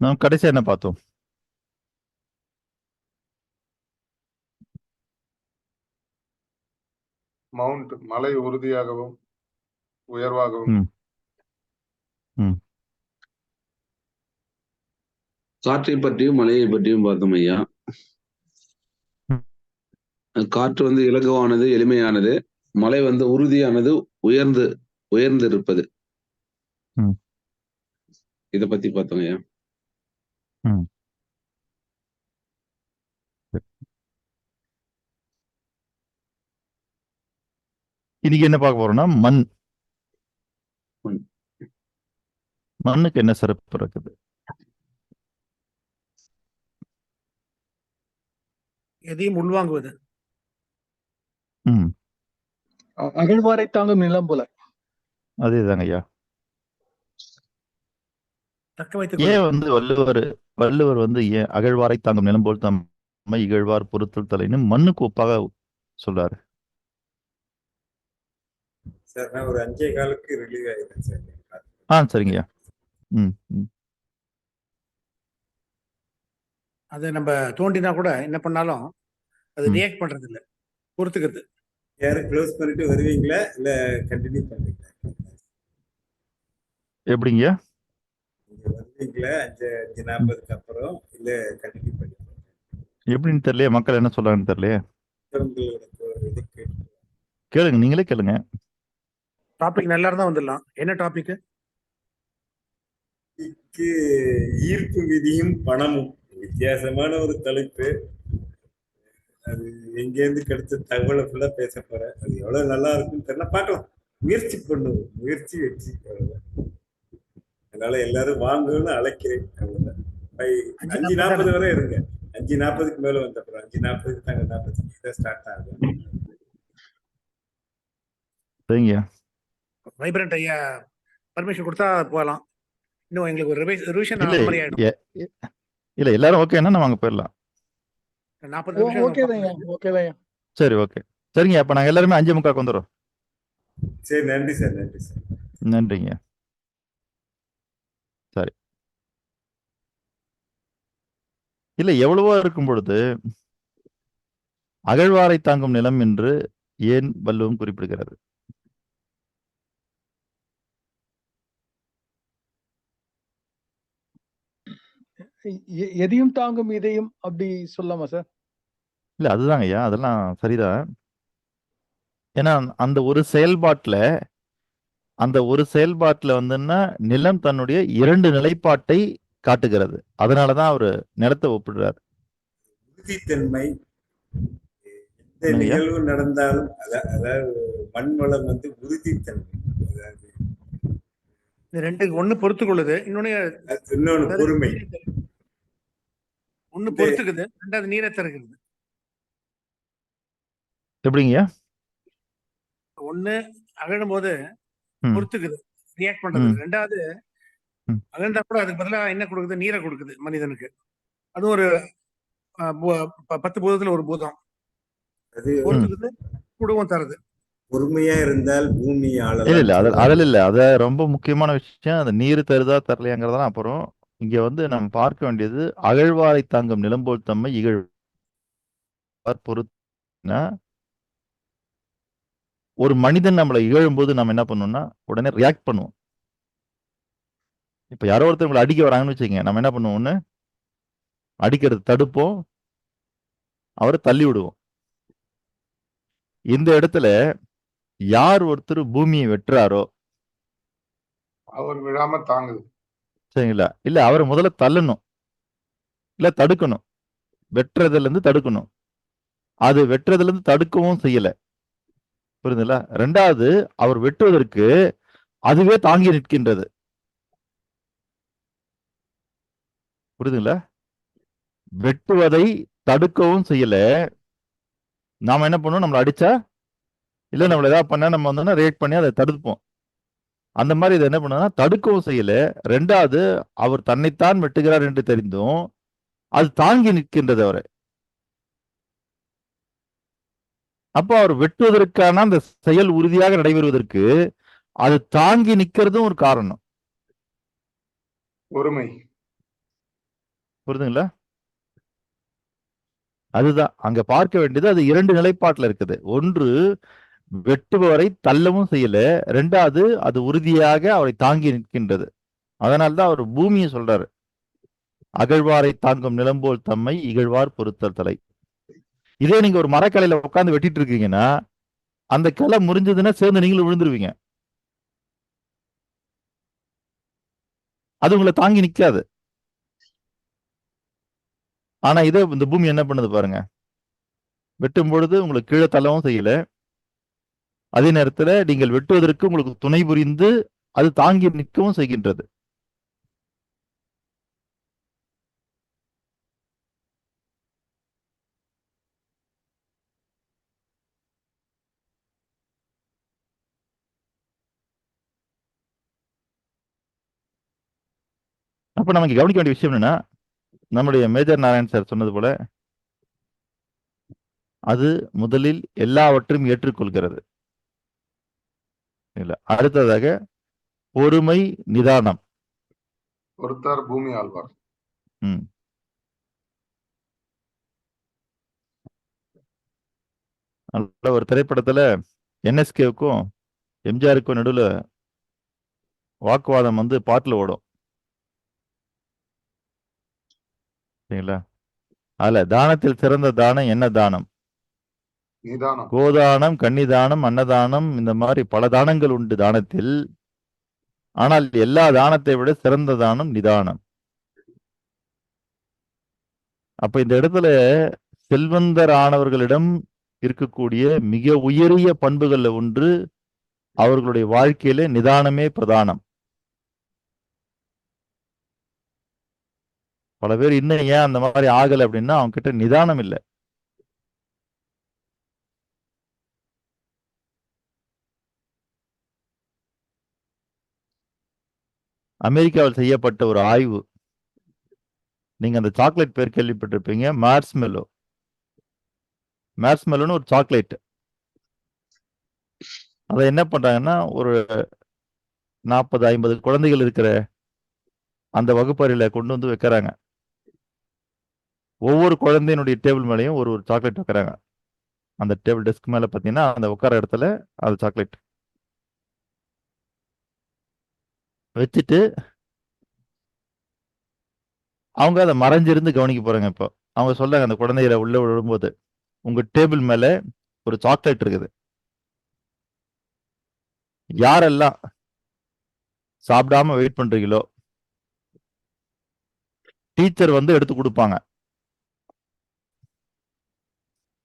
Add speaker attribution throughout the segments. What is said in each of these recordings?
Speaker 1: நாம் கடைசியா என்ன பார்த்தோம்?
Speaker 2: மவுண்ட் மலை உறுதியாகவும் உயர்வாகவும்.
Speaker 1: ம் ம்
Speaker 3: காற்றை பற்றியும் மலையை பற்றியும் பார்த்தோம் ஐயா.
Speaker 1: ம்.
Speaker 3: காற்று வந்து இலகுவானது, எளிமையானது. மலை வந்து உறுதியானது, உயர்ந்து இருப்பது.
Speaker 1: ம்.
Speaker 3: இத பத்தி பார்த்தோம் ஐயா.
Speaker 1: ம். இன்னைக்கு என்ன பார்க்க போறோம்னா மண்.
Speaker 3: மண்.
Speaker 1: மண்ணுக்கு என்ன சிறப்பு இருக்குது?
Speaker 4: எதையும் உள்வாங்குவது.
Speaker 1: ம்
Speaker 5: அகழ்வாரை தாங்கும் நிலம் போல.
Speaker 1: அதேதாங்க ஐயா.
Speaker 4: தக்க வைத்துக்
Speaker 1: ஏன்
Speaker 4: கொள்வது.
Speaker 1: வந்து வள்ளுவர் வந்து ஏன் அகழ்வாரை தாங்கும் நிலம் போல் தம்மை இகழ்வார் பொறுத்தல் தலைன்னு மண்ணுக்கு ஒப்பாக சொல்றாரு?
Speaker 6: சார் நான் ஒரு 5:15 ரிலீவ் ஆயிடுறேன் சார்.
Speaker 1: சரிங்கய்யா. ம் ம்
Speaker 4: அதை நம்ம தோண்டினா கூட என்ன பண்ணாலும் அது
Speaker 1: ம்.
Speaker 4: ரியாக்ட் பண்றது இல்ல, பொறுத்துக்கிறது.
Speaker 6: யாரும் க்ளோஸ் பண்ணிட்டு வருவீங்களா இல்ல கண்டினியூ பண்ணுவீங்களா?
Speaker 1: எப்படிங்கய்யா?
Speaker 6: நீங்க வருவீங்களா 5:40 அப்புறம் இல்ல கண்டினியூ பண்ணுவீங்களா?
Speaker 1: எப்படின்னு தெரியலையே, மக்கள் என்ன சொல்றாங்கன்னு தெரியலையே.
Speaker 6: உங்களுக்கு ஒரு இது கேட்டு
Speaker 1: கேளுங்க, நீங்களே கேளுங்க.
Speaker 4: டாபிக் நல்லா இருந்தா வந்துடலாம். என்ன டாபிக்?
Speaker 6: ஈர்ப்பு விதியும் பணமும் வித்தியாசமான ஒரு தலைப்பு. அது எங்கேருந்து கிடைச்ச தகவலை ஃபுல்லா பேச போறேன். அது எவ்வளவு நல்லா இருக்குன்னு தெரியல, பார்க்கலாம். முயற்சி பண்ணுவோம், முயற்சி வெற்றி. அவ்வளவுதான். அதனால எல்லாரும் வாங்கன்னு அழைக்கிறேன். அவ்வளவுதான். 5:40 வரை இருங்க. 5:40க்கு மேல வந்த அப்புறம் 5:40க்கு தாங்க 45 தான் ஸ்டார்ட் ஆகும்.
Speaker 1: சரிங்கய்யா.
Speaker 4: வைப்ரண்ட் ஐயா பர்மிஷன் கொடுத்தா போகலாம். இன்னும் எங்களுக்கு ஒரு ரிவிஷன்
Speaker 1: இல்ல
Speaker 4: அந்த மாதிரி ஆயிடும்.
Speaker 1: இல்ல எல்லாரும் ஓகேன்னா நம்ம அங்க போயிடலாம்.
Speaker 4: 40 நிமிஷம்
Speaker 5: ஓகே தான் ஓகே தான்.
Speaker 1: சரி, ஓகே. சரிங்க, அப்ப நாங்க எல்லாருமே 5:45 வந்துடும்.
Speaker 6: சரி, நன்றி சார், நன்றி சார்.
Speaker 1: நன்றிங்க. சரி. இல்ல எவ்வளவோ இருக்கும் பொழுது அகழ்வாரை தாங்கும் நிலம் என்று ஏன் வள்ளுவம் குறிப்பிடுகிறது?
Speaker 5: எதையும் தாங்கும் இதையும் அப்படி சொல்லலாமா சார்?
Speaker 1: இல்ல அதுதாங்க ஐயா, அதெல்லாம் சரிதான். ஏன்னா அந்த ஒரு செயல்பாட்டுல வந்துன்னா நிலம் தன்னுடைய 2 நிலைப்பாட்டை காட்டுகிறது. அதனாலதான் அவரு நிலத்தை ஒப்பிடுறாரு.
Speaker 6: உறுதித்தன்மை. எந்த
Speaker 1: என்னங்கய்யா?
Speaker 6: நிகழ்வு நடந்தாலும் அதாவது மண் வளம் வந்து உறுதித்தன்மை. அதாவது
Speaker 4: இந்த ரெண்டுக்கு ஒண்ணு பொறுத்து கொள்ளுது,
Speaker 6: இன்னொன்னு பொறுமை.
Speaker 4: ஒண்ணு பொறுத்துக்குது, ரெண்டாவது நீரை தருகிறது.
Speaker 1: எப்படிங்கய்யா?
Speaker 4: ஒண்ணு அகழும் போது
Speaker 1: ம்.
Speaker 4: பொறுத்துக்குது, ரியாக்ட் பண்றது.
Speaker 1: ம்.
Speaker 4: ரெண்டாவது
Speaker 1: ம்.
Speaker 4: அகழ்ந்தா கூட அதுக்கு பதிலா என்ன கொடுக்குது? நீரை கொடுக்குது மனிதனுக்கு. அது ஒரு 10 பூதத்துல ஒரு பூதம்.
Speaker 6: அது
Speaker 4: பொறுத்துக்குது, குடும்பம் தருது.
Speaker 6: பொறுமையா இருந்தால் பூமி
Speaker 1: இல்ல
Speaker 6: ஆளலாம்.
Speaker 1: அதில் இல்ல. அத ரொம்ப முக்கியமான விஷயம். அது நீர் தருதா தரலையாங்கிறதெல்லாம் அப்புறம். இங்க வந்து நம்ம பார்க்க வேண்டியது அகழ்வாரை தாங்கும் நிலம்போல் தம்மை இகழ்வார் பொறுத்துனா, ஒரு மனிதன் நம்மளை இகழும்போது நம்ம என்ன பண்ணுவோம்னா உடனே ரியாக்ட் பண்ணுவோம். இப்ப யாரோ ஒருத்தர் உங்களை அடிக்க வராங்கன்னு வச்சுக்கோங்க, நம்ம என்ன பண்ணுவோம்? ஒண்ணு அடிக்கிறது தடுப்போம், அவரை தள்ளி விடுவோம். இந்த இடத்துல யார் ஒருத்தர் பூமியை வெட்டுறாரோ,
Speaker 2: அவர் விழாம தாங்குது.
Speaker 1: சரிங்களா? இல்ல அவரை முதல்ல தள்ளணும், இல்ல தடுக்கணும். வெட்டுறதுல இருந்து தடுக்கணும். அது வெட்டுறதுல இருந்து தடுக்கவும் செய்யல. புரியுதுங்களா? 2வது அவர் வெட்டுவதற்கு அதுவே தாங்கி நிற்கின்றது. புரியுதுங்களா? வெட்டுவதை தடுக்கவும் செய்யல. நாம என்ன பண்ணுவோம்? நம்மள அடிச்சா இல்ல நம்மள ஏதாவது பண்ணா நம்ம வந்து ரியாக்ட் பண்ணி அதை தடுப்போம். அந்த மாதிரி இதை என்ன பண்ணுன்னா தடுக்கவும் செய்யல. 2வது அவர் தன்னைத்தான் வெட்டுகிறார் என்று தெரிந்தும் அது தாங்கி நிற்கின்றது அவரை. அப்போ அவர் வெட்டுவதற்கான அந்த செயல் உறுதியாக நடைபெறுவதற்கு அது தாங்கி நிக்கிறதும் ஒரு காரணம்.
Speaker 2: பொறுமை.
Speaker 1: புரியுதுங்களா? அதுதான் அங்க பார்க்க வேண்டியது. அது 2 நிலைப்பாட்டுல இருக்குது. ஒன்று, வெட்டுபவரை தள்ளவும் செய்யல. 2வது, அது உறுதியாக அவரை தாங்கி நிற்கின்றது. அதனால்தான் அவர் பூமியை சொல்றாரு. அகழ்வாரை தாங்கும் நிலம்போல் தம்மை இகழ்வார் பொறுத்தல் தலை. இதே நீங்க ஒரு மரக்கிளையில உட்கார்ந்து வெட்டிட்டு இருக்கீங்கன்னா, அந்த கிளை முறிஞ்சதுன்னா சேர்ந்து நீங்களும் விழுந்துருவீங்க. அது உங்களை தாங்கி நிக்காது. ஆனா இதே இந்த பூமி என்ன பண்ணுது பாருங்க. வெட்டும் பொழுது உங்களுக்கு கீழே தள்ளவும் செய்யல. அதே நேரத்துல நீங்கள் வெட்டுவதற்கு உங்களுக்கு துணை புரிந்து அது தாங்கி நிற்கவும் செய்கின்றது. அப்ப நமக்கு கவனிக்க வேண்டிய விஷயம் என்னன்னா, நம்முடைய மேஜர் நாராயண் சார் சொன்னது போல, அது முதலில் எல்லாவற்றையும் ஏற்றுக்கொள்கிறது. இல்ல. அடுத்ததாக பொறுமை, நிதானம்.
Speaker 2: பொறுத்தார் பூமி ஆழ்வார்.
Speaker 1: ம். நல்ல ஒரு திரைப்படத்துல என்எஸ்கேவுக்கும் எம்ஜிஆருக்கும் நடுவுல வாக்குவாதம் வந்து பாட்டுல ஓடும். சரிங்களா? அதுல தானத்தில் சிறந்த தானம் என்ன தானம்?
Speaker 2: நிதானம்.
Speaker 1: கோதானம், கன்னிதானம், அன்னதானம், இந்த மாதிரி பல தானங்கள் உண்டு தானத்தில். ஆனால் எல்லா தானத்தை விட சிறந்த தானம் நிதானம். அப்ப இந்த இடத்துல செல்வந்தர் ஆனவர்களிடம் இருக்கக்கூடிய மிக உயரிய பண்புகள்ல ஒன்று, அவர்களுடைய வாழ்க்கையில நிதானமே பிரதானம். பல பேர் இன்னும் ஏன் அந்த மாதிரி ஆகல அப்படின்னா, அவங்க கிட்ட நிதானம் இல்லை. அமெரிக்காவில் செய்யப்பட்ட ஒரு ஆய்வு, நீங்க அந்த சாக்லேட் பேர் கேள்விப்பட்டிருப்பீங்க, மார்ஸ்மெல்லோ. மார்ஸ்மெல்லோன்னு ஒரு சாக்லேட். அதை என்ன பண்றாங்கன்னா, ஒரு 40-50 குழந்தைகள் இருக்கிற அந்த வகுப்பறையில கொண்டு வந்து வைக்கிறாங்க. ஒவ்வொரு குழந்தையினுடைய டேபிள் மேலேயும் ஒரு ஒரு சாக்லேட் வைக்கிறாங்க. அந்த டேபிள் டெஸ்க் மேல பாத்தீங்கன்னா, அந்த உட்கார இடத்துல அது சாக்லேட் வச்சுட்டு, அவங்க அதை மறைஞ்சிருந்து கவனிக்க போறாங்க. இப்போ அவங்க சொல்றாங்க, அந்த குழந்தைகளை உள்ள விடும்போது, உங்க டேபிள் மேல ஒரு சாக்லேட் இருக்குது. யாரெல்லாம் சாப்பிடாம வெயிட் பண்றீங்களோ, டீச்சர் வந்து எடுத்து கொடுப்பாங்க.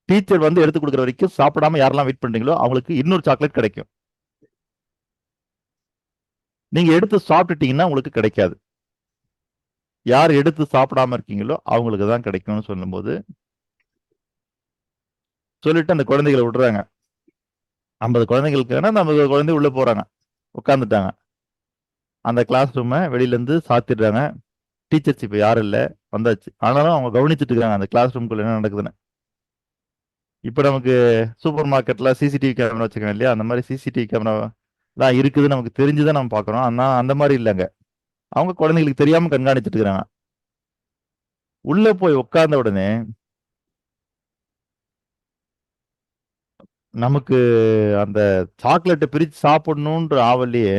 Speaker 1: டீச்சர் வந்து எடுத்து கொடுக்குற வரைக்கும் சாப்பிடாம யாரெல்லாம் வெயிட் பண்றீங்களோ அவங்களுக்கு இன்னொரு சாக்லேட் கிடைக்கும். நீங்க எடுத்து சாப்பிட்டுட்டீங்கன்னா உங்களுக்கு கிடைக்காது. யார் எடுத்து சாப்பிடாம இருக்கீங்களோ அவங்களுக்கு தான் கிடைக்கும்னு சொல்லும்போது, சொல்லிட்டு அந்த குழந்தைகளை விடுறாங்க. 50 குழந்தைகளுக்கான அந்த 50 குழந்தை உள்ள போறாங்க, உட்காந்துட்டாங்க. அந்த கிளாஸ் ரூமை வெளியில இருந்து சாத்திடுறாங்க. டீச்சர்ஸ் இப்ப யாரும் இல்லை, வந்தாச்சு. ஆனாலும் அவங்க கவனிச்சுட்டு இருக்காங்க அந்த கிளாஸ் ரூம்குள்ள என்ன நடக்குதுன்னு. இப்ப நமக்கு சூப்பர் மார்க்கெட்ல சிசிடிவி கேமரா வச்சுக்கணும் இல்லையா, அந்த மாதிரி சிசிடிவி கேமரா தான் இருக்குதுன்னு நமக்கு தெரிஞ்சுதான் நம்ம பார்க்கறோம். ஆனா அந்த மாதிரி இல்லைங்க. அவங்க குழந்தைகளுக்கு தெரியாம கண்காணிச்சுட்டு இருக்கிறாங்க. உள்ள போய் உட்கார்ந்த உடனே நமக்கு அந்த சாக்லேட்டை பிரிச்சு சாப்பிடணுன்ற ஆவல்லையே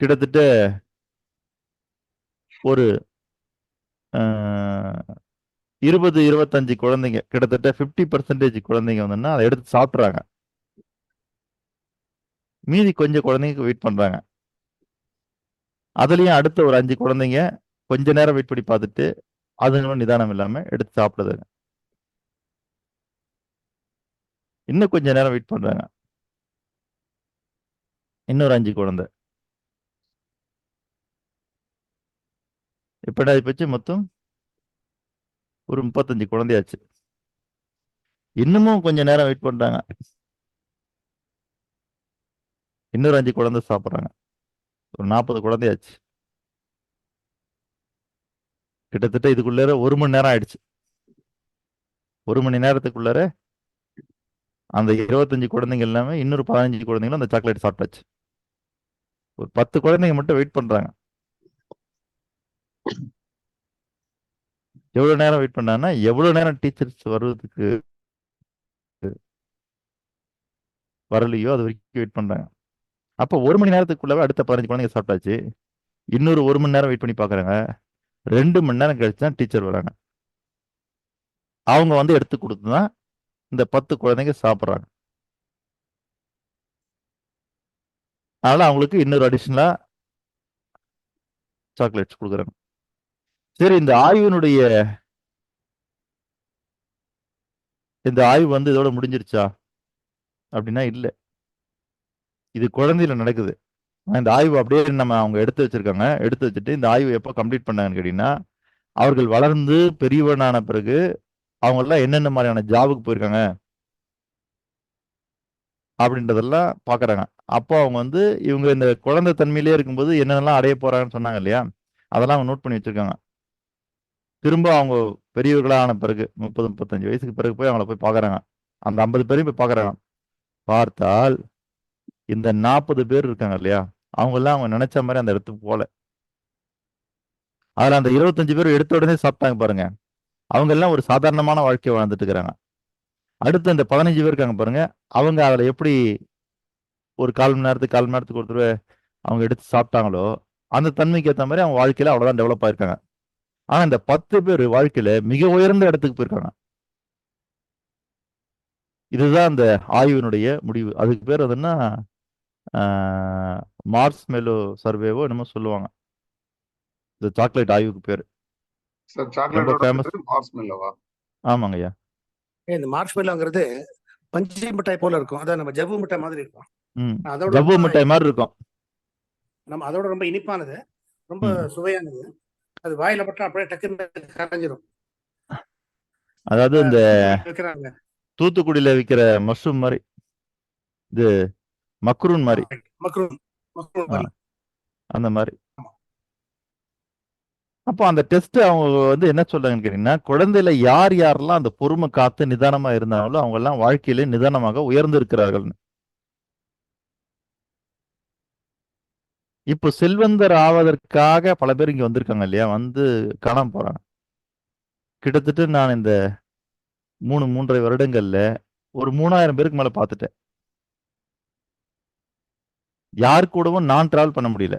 Speaker 1: கிட்டத்தட்ட ஒரு 20-25 குழந்தைங்க, கிட்டத்தட்ட 50% குழந்தைங்க வந்துன்னா அதை எடுத்து சாப்பிட்றாங்க. மீதி கொஞ்சம் குழந்தைங்க வெயிட் பண்றாங்க. அதுலயும் அடுத்த ஒரு 5 குழந்தைங்க கொஞ்ச நேரம் வெயிட் பண்ணி பார்த்துட்டு அதுங்களும் நிதானம் இல்லாம எடுத்து சாப்பிடுதுங்க. இன்னும் கொஞ்ச நேரம் வெயிட் பண்றாங்க. இன்னொரு 5 குழந்தை. இப்ப பச்சு மொத்தம் ஒரு 35 குழந்தையாச்சு. இன்னமும் கொஞ்ச நேரம் வெயிட் பண்றாங்க. இன்னொரு 5 குழந்தை சாப்பிட்றாங்க. ஒரு 40 குழந்தையாச்சு. கிட்டத்தட்ட இதுக்குள்ளார 1 மணி நேரம் ஆயிடுச்சு. 1 மணி நேரத்துக்குள்ளார அந்த 25 குழந்தைங்க இல்லாம இன்னொரு 15 குழந்தைங்களும் அந்த சாக்லேட் சாப்பிட்டாச்சு. ஒரு 10 குழந்தைங்க மட்டும் வெயிட் பண்றாங்க. எவ்வளவு நேரம் வெயிட் பண்ணாங்கன்னா எவ்வளவு நேரம் டீச்சர்ஸ் வருவதுக்கு வரலையோ அது வரைக்கும் வெயிட் பண்றாங்க. அப்போ 1 மணி நேரத்துக்குள்ளவே அடுத்த 15 குழந்தைங்க சாப்பிட்டாச்சு. இன்னொரு 1 மணி நேரம் வெயிட் பண்ணி பாக்குறாங்க. 2 மணி நேரம் கழிச்சு தான் டீச்சர் வராங்க. அவங்க வந்து எடுத்து கொடுத்து தான் இந்த 10 குழந்தைங்க சாப்பிட்றாங்க. அதனால அவங்களுக்கு இன்னொரு அடிஷனலா சாக்லேட்ஸ் கொடுக்குறாங்க. சரி, இந்த ஆய்வு வந்து இதோட முடிஞ்சிருச்சா அப்படின்னா இல்ல. இது குழந்தையில நடக்குது. இந்த ஆய்வு அப்படியே அவங்க எடுத்து வச்சிருக்காங்க. எடுத்து வச்சுட்டு இந்த ஆய்வு எப்போ கம்ப்ளீட் பண்ணாங்கன்னு கேட்டீங்கன்னா, அவர்கள் வளர்ந்து பெரியவனான பிறகு அவங்க எல்லாம் என்னென்ன மாதிரியான ஜாபுக்கு போயிருக்காங்க அப்படின்றதெல்லாம் பாக்குறாங்க. அப்போ அவங்க வந்து இவங்க இந்த குழந்தை தன்மையிலே இருக்கும்போது என்னென்னலாம் அடைய போறாங்கன்னு சொன்னாங்க இல்லையா, அதெல்லாம் அவங்க நோட் பண்ணி வச்சிருக்காங்க. திரும்ப அவங்க பெரியவர்களான பிறகு 30, 35 வயசுக்கு பிறகு போய் அவங்கள போய் பாக்குறாங்க. அந்த 50 பேரையும் போய் பாக்குறாங்க. பார்த்தால் இந்த 40 பேர் இருக்காங்க இல்லையா, அவங்க எல்லாம் அவங்க நினைச்ச மாதிரி அந்த இடத்துக்கு போல. அதுல அந்த 25 பேர் எடுத்த உடனே சாப்பிட்டாங்க பாருங்க, அவங்க எல்லாம் ஒரு சாதாரணமான வாழ்க்கையை வாழ்ந்துட்டு இருக்கிறாங்க. அடுத்து அந்த 15 பேர் இருக்காங்க பாருங்க, அவங்க அதுல எப்படி ஒரு 1/4 மணி நேரத்துக்கு ஒரு தடவை அவங்க எடுத்து சாப்பிட்டாங்களோ அந்த தன்மைக்கு ஏற்ற மாதிரி அவங்க வாழ்க்கையில அவ்வளவுதான் டெவலப் ஆயிருக்காங்க. ஆனா இந்த 10 பேர் வாழ்க்கையில மிக உயர்ந்த இடத்துக்கு போயிருக்காங்க. இதுதான் அந்த ஆய்வினுடைய முடிவு. அதுக்கு பேர் அதுன்னா மார்ஸ் மெலோ சர்வேவோ என்னமோ சொல்லுவாங்க. இந்த சாக்லேட் ஆய்வுக்கு பேரு
Speaker 2: சார்
Speaker 1: ரொம்ப
Speaker 2: சாக்லேட்டோட
Speaker 1: ஃபேமஸ்.
Speaker 2: பேரு மார்ஸ் மெல்லோவா?
Speaker 1: ஆமாங்க ஐயா.
Speaker 4: இந்த மார்ஷ்மெல்லோங்கிறது பஞ்சு மிட்டாய் போல இருக்கும். அதான் நம்ம ஜவ்வு மிட்டாய் மாதிரி இருக்கும். அதோட
Speaker 1: ஜவ்வு
Speaker 4: ரொம்ப
Speaker 1: மிட்டாய் மாதிரி இருக்கும்.
Speaker 4: நம்ம அதோட ரொம்ப இனிப்பானது, ரொம்ப
Speaker 1: ம்.
Speaker 4: சுவையானது. அது வாயில பட்டா அப்படியே டக்குன்னு கரைஞ்சிரும்.
Speaker 1: அதாவது இந்த
Speaker 4: வைக்கிறாங்க.
Speaker 1: தூத்துக்குடியில விற்கிற மஷ்ரூம் மாதிரி, இது மக்ரூன் மாதிரி,
Speaker 4: மக்ரூன் மாதிரி.
Speaker 1: அந்த மாதிரி. அப்போ அந்த டெஸ்ட் அவங்க வந்து என்ன சொல்றாங்கன்னு கேட்டீங்கன்னா, குழந்தையில யார் யாரெல்லாம் அந்த பொறுமை காத்து நிதானமா இருந்தாங்களோ அவங்க எல்லாம் வாழ்க்கையில நிதானமாக உயர்ந்து இருக்கிறார்கள். இப்போ செல்வந்தர் ஆவதற்காக பல பேர் இங்க வந்திருக்காங்க இல்லையா, வந்து காணாம போறாங்க. கிட்டத்தட்ட நான் இந்த 3.5 வருடங்கள்ல ஒரு 3000 பேருக்கு மேல பார்த்துட்டேன். யார் கூடவும் நான் டிராவல் பண்ண முடியல.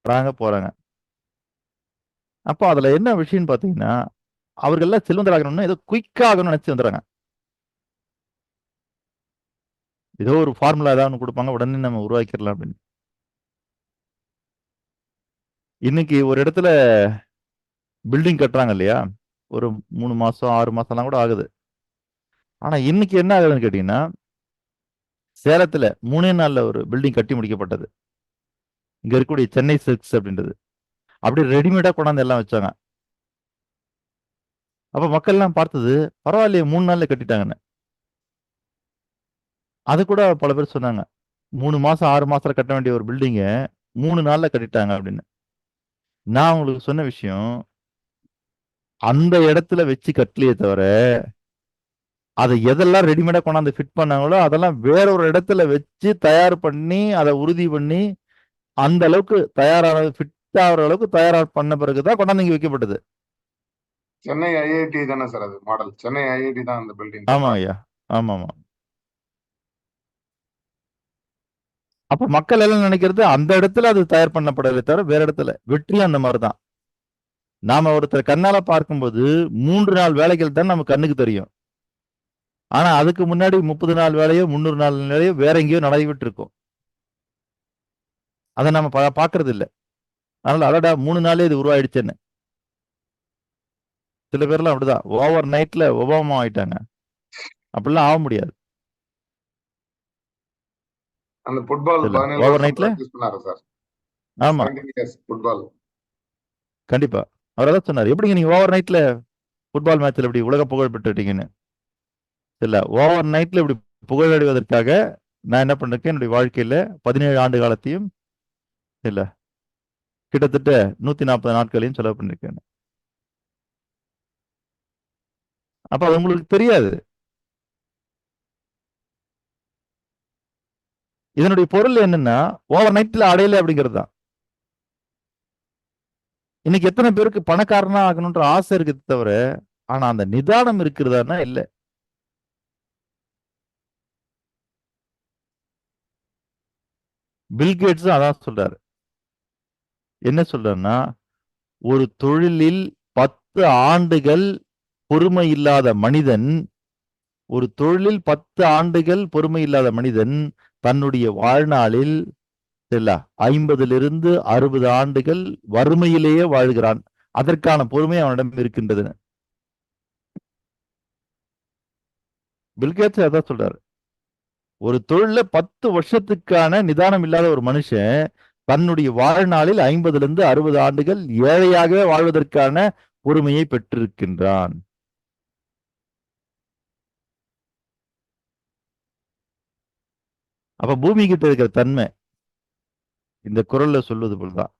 Speaker 1: வர்றாங்க போறாங்க. அப்போ அதுல என்ன விஷயம்னு பாத்தீங்கன்னா, அவர்கள்லாம் செல்வந்தராகணும்னா ஏதோ குயிக்கா ஆகணும்னு நினைச்சு வந்துடுறாங்க. ஏதோ ஒரு ஃபார்முலா ஏதாவது ஒன்று கொடுப்பாங்க, உடனே நம்ம உருவாக்கிடலாம் அப்படின்னு. இன்னைக்கு ஒரு இடத்துல பில்டிங் கட்டுறாங்க இல்லையா, ஒரு 3 மாசம் 6 மாசம்லாம் கூட ஆகுது. ஆனா இன்னைக்கு என்ன ஆகுதுன்னு கேட்டீங்கன்னா, சேலத்துல 3 நாள்ல ஒரு பில்டிங் கட்டி முடிக்கப்பட்டது. இங்க இருக்கக்கூடிய சென்னை சில்க்ஸ் அப்படின்றது அப்படியே ரெடிமேடா கொண்டாந்து எல்லாம் வச்சாங்க. அப்ப மக்கள் எல்லாம் பார்த்தது, பரவாயில்லையே 3 நாள்ல கட்டிட்டாங்கன்னு. அது கூட பல பேர் சொன்னாங்க, 3 மாசம் 6 மாசத்துல கட்ட வேண்டிய ஒரு பில்டிங்க 3 நாள்ல கட்டிட்டாங்க அப்படின்னு. நான் உங்களுக்கு சொன்ன விஷயம், அந்த இடத்துல வச்சு கட்டலையே தவிர, அதை எதெல்லாம் ரெடிமேடா கொண்டாந்து ஃபிட் பண்ணாங்களோ அதெல்லாம் வேற ஒரு இடத்துல வச்சு தயார் பண்ணி அதை உறுதி பண்ணி அந்த அளவுக்கு தயாரான ஃபிட் ஆகிற அளவுக்கு தயாரா பண்ண பிறகுதான் கொண்டாந்து இங்க வைக்கப்பட்டது.
Speaker 2: சென்னை ஐஐடி தானே சார் அது மாடல்? சென்னை ஐஐடி தான் அந்த பில்டிங்.
Speaker 1: ஆமா ஐயா, ஆமா ஆமா. அப்ப மக்கள் எல்லாம் நினைக்கிறது அந்த இடத்துல அது தயார் பண்ணப்படலை தவிர வேற இடத்துல. வெற்றி அந்த மாதிரிதான். நாம ஒருத்தர் கண்ணால பார்க்கும்போது 3 நாள் வேலைகள் தான் நம்ம கண்ணுக்கு தெரியும். ஆனா அதுக்கு முன்னாடி 30 நாள் வேலையோ 300 நாள் வேலையோ வேற எங்கேயோ நடைபெற்று இருக்கும். அதை நம்ம பாக்குறது இல்ல. அதனால அடடா 3 நாளே இது உருவாயிடுச்சுன்னு. சில பேர்லாம் அப்படிதான் ஓவர் நைட்ல ஒபாமா ஆயிட்டாங்க. அப்படிலாம் ஆக முடியாது.
Speaker 2: அந்த ஃபுட்பால்
Speaker 1: இல்ல
Speaker 2: 17
Speaker 1: ஓவர்
Speaker 2: வருஷம்
Speaker 1: நைட்ல
Speaker 2: பிராக்டிஸ் பண்ணாரு சார்.
Speaker 1: ஆமா
Speaker 2: 17 இயர்ஸ் ஃபுட்பால்.
Speaker 1: கண்டிப்பா. அவர் அதான் சொன்னார், எப்படிங்க நீங்க ஓவர் நைட்ல ஃபுட்பால் மேட்ச்ல இப்படி உலக புகழ் பெற்றுட்டீங்கன்னு. இல்ல ஓவர் நைட்ல இப்படி புகழடைவதற்காக நான் என்ன பண்ணிருக்கேன், என்னுடைய வாழ்க்கையில 17 ஆண்டு காலத்தையும் இல்ல கிட்டத்தட்ட 140 நாட்களையும் செலவு பண்ணிருக்கேன். அப்ப அது உங்களுக்கு தெரியாது. இதனுடைய பொருள் என்னன்னா ஓவர் நைட்ல அடையல அப்படிங்கிறது தான். இன்னைக்கு எத்தனை பேருக்கு பணக்காரனா ஆகணுன்ற ஆசை இருக்குது தவிர, ஆனா அந்த நிதானம் இருக்கிறதானா இல்ல. பில்கேட்ஸும் அதான் சொல்றாரு. என்ன சொல்றாருன்னா, ஒரு தொழிலில் 10 ஆண்டுகள் பொறுமை இல்லாத மனிதன், ஒரு தொழிலில் 10 ஆண்டுகள் பொறுமை இல்லாத மனிதன் தன்னுடைய வாழ்நாளில் 50லிருந்து 60 ஆண்டுகள் வறுமையிலேயே வாழ்கிறான். அதற்கான பொறுமை அவனிடம் இருக்கின்றது. பில்கேட்ஸ் அதான் சொல்றாரு. ஒரு தொழில 10 வருஷத்துக்கான நிதானம் இல்லாத ஒரு மனுஷன் தன்னுடைய வாழ்நாளில் 50லிருந்து 60 ஆண்டுகள் ஏழையாகவே வாழ்வதற்கான பொறுமையை பெற்றிருக்கின்றான். அப்ப பூமி கிட்ட இருக்கிற தன்மை இந்த குறள்ல சொல்வது போல்தான்.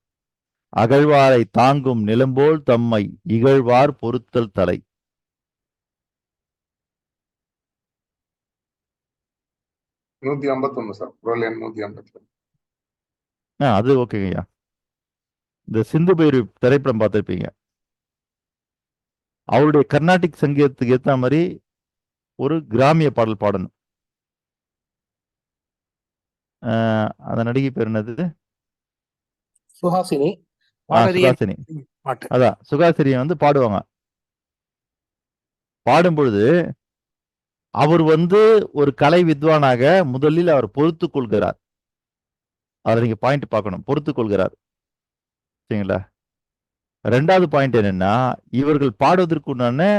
Speaker 1: அகழ்வாரை தாங்கும் நிலம்போல் தம்மை இகழ்வார் பொறுத்தல் தலை.
Speaker 2: நூத்தி 51 சார். குரல் எண் 151.
Speaker 1: அது ஓகேங்கய்யா. இந்த சிந்து பைரவி திரைப்படம் பார்த்திருப்பீங்க. அவருடைய கர்நாடிக் சங்கீதத்துக்கு ஏத்த மாதிரி ஒரு கிராமிய பாடல் பாடணும். அந்த நடிகை பேர் என்னது?
Speaker 4: சுஹாசினி
Speaker 1: சுகாசினி.
Speaker 4: பாட்டு.
Speaker 1: அதான் சுகாசினியை வந்து பாடுவாங்க. பாடும் பொழுது அவர் வந்து ஒரு கலை வித்வானாக முதலில் அவர் பொறுத்துக் கொள்கிறார். அதை நீங்க பாயிண்ட் பார்க்கணும். பொறுத்துக் கொள்கிறார். சரிங்களா? 2வது பாயிண்ட் என்னன்னா, இவர்கள் பாடுவதற்கு உண்டான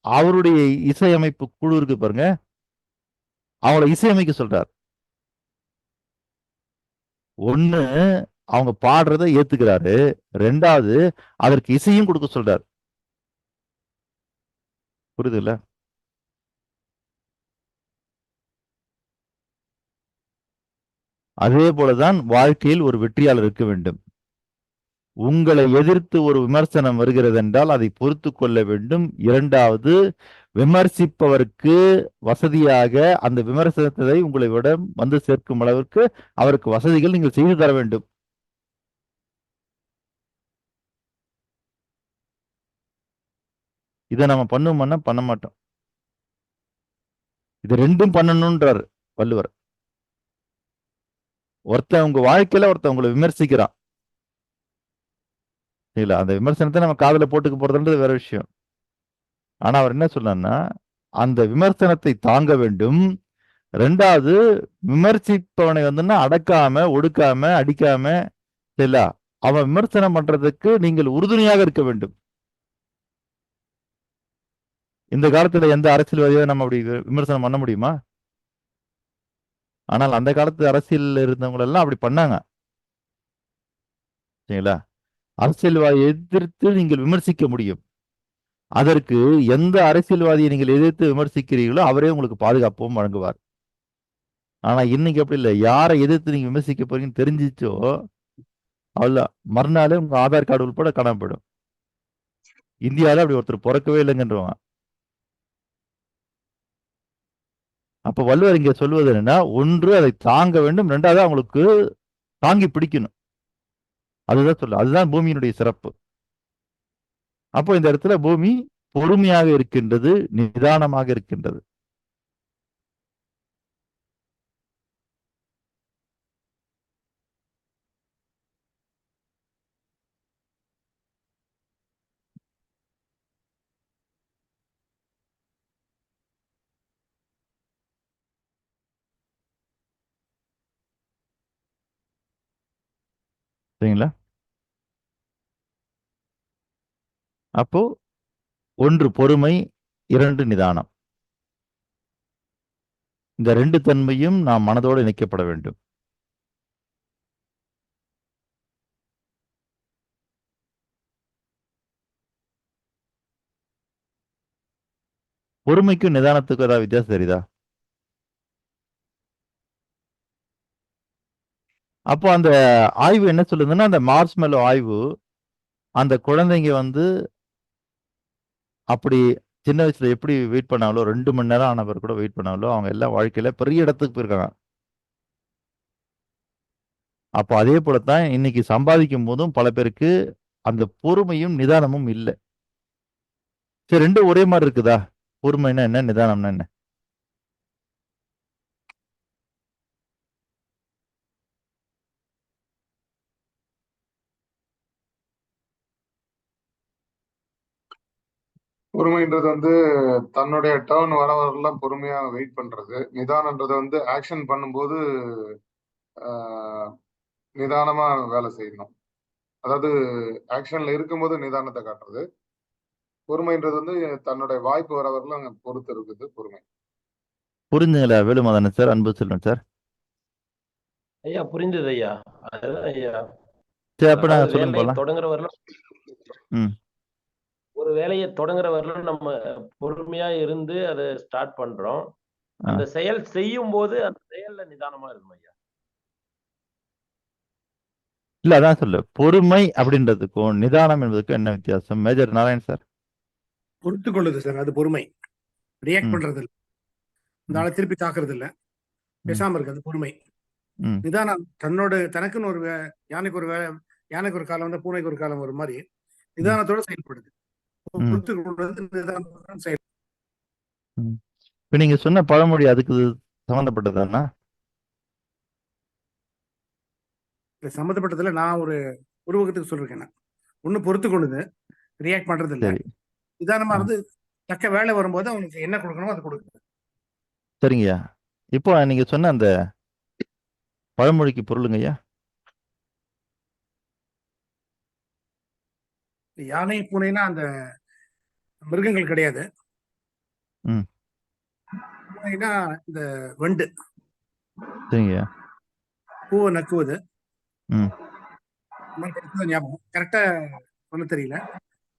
Speaker 1: அவருடைய இசையமைப்பு குழு இருக்கு பாருங்க, அவங்கள இசையமைக்க சொல்றார். ஒண்ணு அவங்க பாடுறதை ஏத்துக்கிறாரு, 2வது அதற்கு இசையும் கொடுக்க சொல்றார். புரியுதுல்ல? அதே போலதான் வாழ்க்கையில் ஒரு வெற்றியாளர் இருக்க வேண்டும். உங்களை எதிர்த்து ஒரு விமர்சனம் வருகிறது என்றால் அதை பொறுத்து கொள்ள வேண்டும். 2வது விமர்சிப்பவருக்கு வசதியாக அந்த விமர்சனத்தை உங்களை விட வந்து சேர்க்கும் அளவிற்கு அவருக்கு வசதிகள் நீங்கள் செய்து தர வேண்டும். இதை நம்ம பண்ணுவோம்னா பண்ண மாட்டோம். இது 2ம் பண்ணணும்ன்றார் வள்ளுவர். ஒருத்தன் உங்க வாழ்க்கையில ஒருத்தன் உங்களை விமர்சிக்கிறான், இல்ல அந்த விமர்சனத்தை நம்ம காதுல போட்டுக்க போறதுன்றது வேற விஷயம். ஆனா அவர் என்ன சொன்னார்னா, அந்த விமர்சனத்தை தாங்க வேண்டும். 2வது விமர்சிப்பவனை வந்துன்னா அடக்காம, ஒடுக்காம, அடிக்காம, இல்ல அவன் விமர்சனம் பண்றதுக்கு நீங்கள் உறுதுணையாக இருக்க வேண்டும். இந்த காலத்துல எந்த அரசியல்வாதியை நம்ம அப்படி விமர்சனம் பண்ண முடியுமா? ஆனால் அந்த காலத்து அரசியல் இருந்தவங்க எல்லாம் அப்படி பண்ணாங்க. சரிங்களா? அரசியல்வாதியை எதிர்த்து நீங்கள் விமர்சிக்க முடியும். அதற்கு எந்த அரசியல்வாதியை நீங்கள் எதிர்த்து விமர்சிக்கிறீர்களோ அவரே உங்களுக்கு பாதுகாப்பும் வழங்குவார். ஆனா இன்னைக்கு அப்படி இல்லை. யாரை எதிர்த்து நீங்க விமர்சிக்க போறீங்கன்னு தெரிஞ்சிச்சோ அவ்வளோ மறுநாளே உங்க ஆதார் கார்டு உள்பட காணாம போயிடும். இந்தியாவில அப்படி ஒருத்தர் பிறக்கவே இல்லைங்கன்றவங்க. அப்ப வள்ளுவர் இங்க சொல்வது என்னன்னா, ஒன்று அதை தாங்க வேண்டும், 2வது அவங்களுக்கு தாங்கி பிடிக்கணும். அதுதான் சொல்ல, அதுதான் பூமியினுடைய சிறப்பு. அப்போ இந்த இடத்துல பூமி பொறுமையாக இருக்கின்றது, நிதானமாக இருக்கின்றது. சரிங்களா? அப்போ 1 பொறுமை, 2 நிதானம். இந்த 2 தன்மையும் நாம் மனதோடு இணைக்கப்பட வேண்டும். பொறுமைக்கும் நிதானத்துக்கும் ஏதாவது வித்தியாசம் தெரியுதா? அப்போ அந்த ஆய்வு என்ன சொல்லுதுன்னா, அந்த மார்ஷ்மெல்லோ ஆய்வு, அந்த குழந்தைங்க வந்து அப்படி சின்ன வயசுல எப்படி வெயிட் பண்ணாங்களோ, 2 மணி நேரம் ஆனவர் கூட வெயிட் பண்ணாங்களோ, அவங்க எல்லாம் வாழ்க்கையில பெரிய இடத்துக்கு போயிருக்காங்க. அப்போ அதே போலத்தான் இன்னைக்கு சம்பாதிக்கும் போதும் பல பேருக்கு அந்த பொறுமையும் நிதானமும் இல்லை. சரி, ரெண்டும் ஒரே மாதிரி இருக்குதா? பொறுமைன்னா என்ன, நிதானம்னா என்ன?
Speaker 2: பொறுமைன்றது வந்து தன்னுடைய டேர்ன் வர வரலாம் பொறுமையா வெயிட் பண்றது. நிதானன்றது வந்து ஆக்ஷன் பண்ணும்போது ஆஹ், நிதானமா வேலை செய்யணும். அதாவது ஆக்ஷன்ல இருக்கும்போது நிதானத்தை காட்டுறது. பொறுமைன்றது வந்து தன்னுடைய வாய்ப்பு வர வரலாம் பொறுத்து இருக்குது பொறுமை.
Speaker 1: புரிஞ்சுங்களா வேலுமதன் சார், அன்பு செல்வன் சார்?
Speaker 7: ஐயா புரிந்தது ஐயா. அதுதான் ஐயா.
Speaker 1: சரி, அப்ப
Speaker 7: அதாவது
Speaker 1: நான் சொல்லுங்க
Speaker 7: வேலையை
Speaker 1: போலாம்.
Speaker 7: தொடங்குற வரலும்
Speaker 1: ம்
Speaker 7: ஒரு வேலையை தொடங்குற வரலும் நம்ம பொறுமையா இருந்து அதை ஸ்டார்ட் பண்றோம். அந்த செயல் செய்யும் போது அந்த செயல்ல நிதானமா இருக்கும் ஐயா.
Speaker 1: இல்ல, அதான் சொல்லு, பொறுமை அப்படின்றதுக்கும் நிதானம் என்பதுக்கும் என்ன வித்தியாசம்? Major Narayan sir.
Speaker 4: பொறுத்து கொள்ளுது சார், அது பொறுமை. ரியாக்ட்
Speaker 1: ம்.
Speaker 4: பண்றது இல்ல, இந்த ஆளை திருப்பி தாக்குறது இல்ல, பேசாம இருக்கு, அது பொறுமை.
Speaker 1: ம்.
Speaker 4: நிதானம் தனக்குன்னு ஒரு யானைக்கு ஒரு காலம் வந்து பூனைக்கு ஒரு காலம் ஒரு மாதிரி நிதானத்தோட செயல்படுது.
Speaker 1: ம்.
Speaker 4: பொறுத்து கொள்வது நிதானத்தோட செயல்.
Speaker 1: ம். இப்ப நீங்க சொன்ன பழமொழி அதுக்கு சம்பந்தப்பட்டதானா?
Speaker 4: சம்மந்தப்பட்டதுல நான் ஒரு உருவகத்துக்கு சொல்லிருக்கேன். ஒண்ணு பொறுத்து கொள்ளுது, ரியாக்ட் பண்றது இல்ல.
Speaker 1: சரி.
Speaker 4: நிதானமா இருந்து தக்க வேலை வரும்போது அவனுக்கு என்ன கொடுக்கணுமோ அது கொடுக்குது.
Speaker 1: சரிங்கய்யா. இப்போ நீங்க சொன்ன அந்த பழமொழிக்கு பொருளுங்கய்யா.
Speaker 4: யானை பூனைனா அந்த மிருகங்கள் கிடையாது.
Speaker 1: ம்.
Speaker 4: பூனைனா இந்த வண்டு
Speaker 1: சரிங்கய்யா.
Speaker 4: பூவை நக்குவது.
Speaker 1: ம்.
Speaker 4: நான் படிச்சது ஞாபகம் கரெக்டா சொல்ல தெரியல.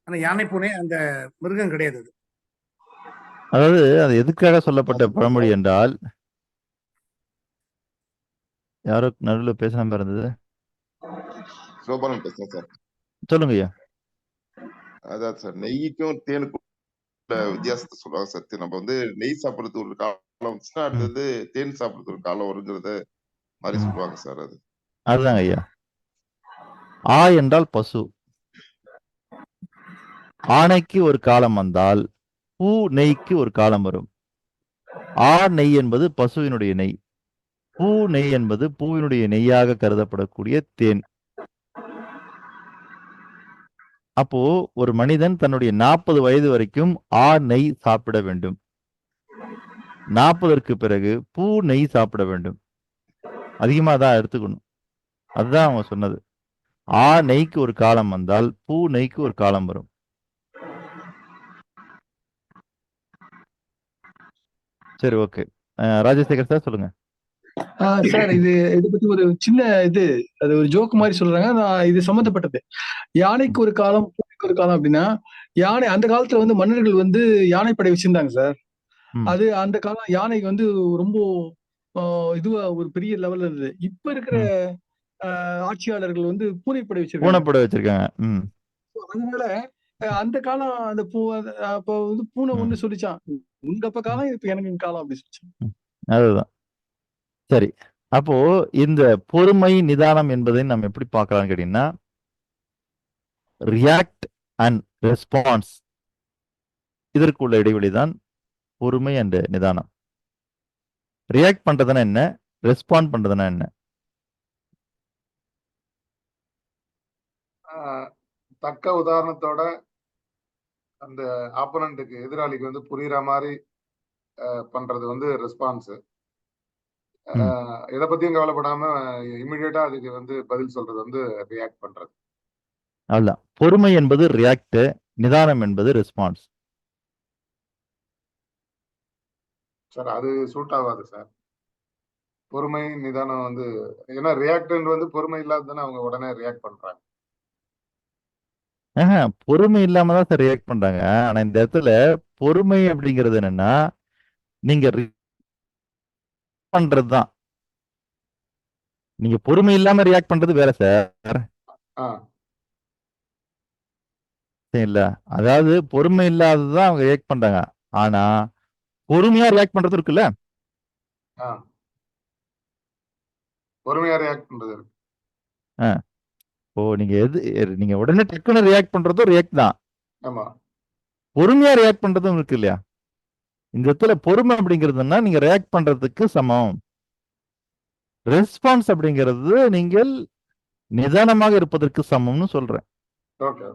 Speaker 4: ஆனா யானை பூனை அந்த மிருகம் கிடையாது. அது
Speaker 1: அதாவது அது எதுக்காக சொல்லப்பட்ட பழமொழி என்றால், யாரோ நடுவில் பேசுன மாதிரி இருந்தது.
Speaker 8: சிவபாலன் பேசுறேன் சார்.
Speaker 1: சொல்லுங்கய்யா.
Speaker 8: அதான் சார், நெய்க்கும் தேனுக்கும் உள்ள வித்தியாசத்தை சொல்றாங்க சார். நம்ம வந்து நெய் சாப்பிடுறது ஒரு காலம் வந்துச்சுன்னா அடுத்தது தேன் சாப்பிடுறது ஒரு காலம் வருங்கிறத மாதிரி
Speaker 1: ம்.
Speaker 8: சொல்லுவாங்க சார். அது
Speaker 1: அதுதாங்க ஐயா. ஆ என்றால் பசு. ஆணைக்கு ஒரு காலம் வந்தால் பூ நெய்க்கு ஒரு காலம் வரும். ஆ நெய் என்பது பசுவினுடைய நெய். பூ நெய் என்பது பூவினுடைய நெய்யாக கருதப்படக்கூடிய தேன். அப்போ ஒரு மனிதன் தன்னுடைய 40 வயது வரைக்கும் ஆ நெய் சாப்பிட வேண்டும். 40ற்கு பிறகு பூ நெய் சாப்பிட வேண்டும். அதிகமா தான் எடுத்துக்கணும். அதுதான் அவங்க சொன்னது. ஆ நெய்க்கு ஒரு காலம் வந்தால் பூ நெய்க்கு ஒரு காலம் வரும். சரி, ஓகே. ராஜசேகர் சார் சொல்லுங்க.
Speaker 5: சார் இதை பத்தி ஒரு சின்ன அது ஒரு ஜோக் மாதிரி சொல்றாங்க. நான் இது சம்பந்தப்பட்டது. யானைக்கு ஒரு காலம் பூனைக்கு ஒரு காலம் அப்படின்னா, யானை அந்த காலத்துல வந்து மன்னர்கள் வந்து யானைப்படை வச்சிருந்தாங்க சார்.
Speaker 1: ம்.
Speaker 5: அது அந்த காலம் யானைக்கு வந்து ரொம்ப இதுவா ஒரு பெரிய லெவல்ல இருந்தது. இப்ப இருக்கிற
Speaker 1: ம்.
Speaker 5: ஆட்சியாளர்கள் வந்து பூனைப்படை வச்சிருக்காங்க.
Speaker 1: பூனைப்படை வச்சிருக்காங்க. ம்.
Speaker 5: அதனால அந்த காலம் அந்த அப்ப வந்து பூனை
Speaker 1: ம்.
Speaker 5: ஒண்ணு சொல்லிச்சான், உங்க அப்ப காலம் இப்ப எனக்கு காலம் அப்படி சொல்லிச்சான்.
Speaker 1: ம். அதுதான். சரி. அப்போ இந்த பொறுமை, நிதானம் என்பதை நம்ம எப்படி பார்க்கலாம்னு கேட்டீங்கன்னா, ரியாக்ட் அண்ட் ரெஸ்பான்ஸ் இதற்குள்ள இடைவெளி தான் பொறுமை அண்ட் நிதானம். ரியாக்ட் பண்றதுன்னா என்ன, ரெஸ்பாண்ட் பண்றதுன்னா என்ன?
Speaker 2: தக்க உதாரணத்தோட அந்த ஆப்போனண்ட்டுக்கு எதிராளிக்கு வந்து புரியுற மாதிரி பண்றது வந்து ரெஸ்பான்ஸ். எதை பத்தியும் கவலைப்படாம இமிடியேட்டா அதுக்கு வந்து பதில் சொல்றது வந்து ரியாக்ட் பண்றது.
Speaker 1: அதுதான். பொறுமை என்பது ரியாக்ட், நிதானம் என்பது ரெஸ்பான்ஸ்.
Speaker 2: சார் அது சூட் ஆகாது சார். பொறுமை நிதானம் வந்து ஏன்னா ரியாக்ட் வந்து பொறுமை இல்லாததானே அவங்க உடனே ரியாக்ட் பண்றாங்க.
Speaker 1: பொறுமை இல்லாம தான் சார் ரியாக்ட் பண்றாங்க. ஆனா இந்த இடத்துல பொறுமை அப்படிங்கிறது என்னன்னா, நீங்க பண்றதுதான். நீங்க பொறுமை இல்லாம ரியாக்ட் பண்றது வேற சார். சரிங்களா? அதாவது பொறுமை இல்லாததான் அவங்க ரியாக்ட் பண்றாங்க. ஆனா பொறுமையா ரியாக்ட் பண்றது இருக்குல்ல,
Speaker 2: பொறுமையா ரியாக்ட் பண்றது இருக்கு.
Speaker 1: நீங்க உடனே டக்குன்னு ரியாக்ட் பண்றதும் ரியாக்ட் தான்,
Speaker 2: ஆமா
Speaker 1: பொறுமையா ரியாக்ட் பண்றதும் இருக்கு இல்லையா? இந்த இடத்துல பொறுமை அப்படிங்கிறதுன்னா நீங்க ரியாக்ட் பண்றதுக்கு சமம். ரெஸ்பான்ஸ் அப்படிங்கிறது நீங்கள் நிதானமாக இருப்பதற்கு சமம்னு சொல்றேன்.
Speaker 2: ஓகே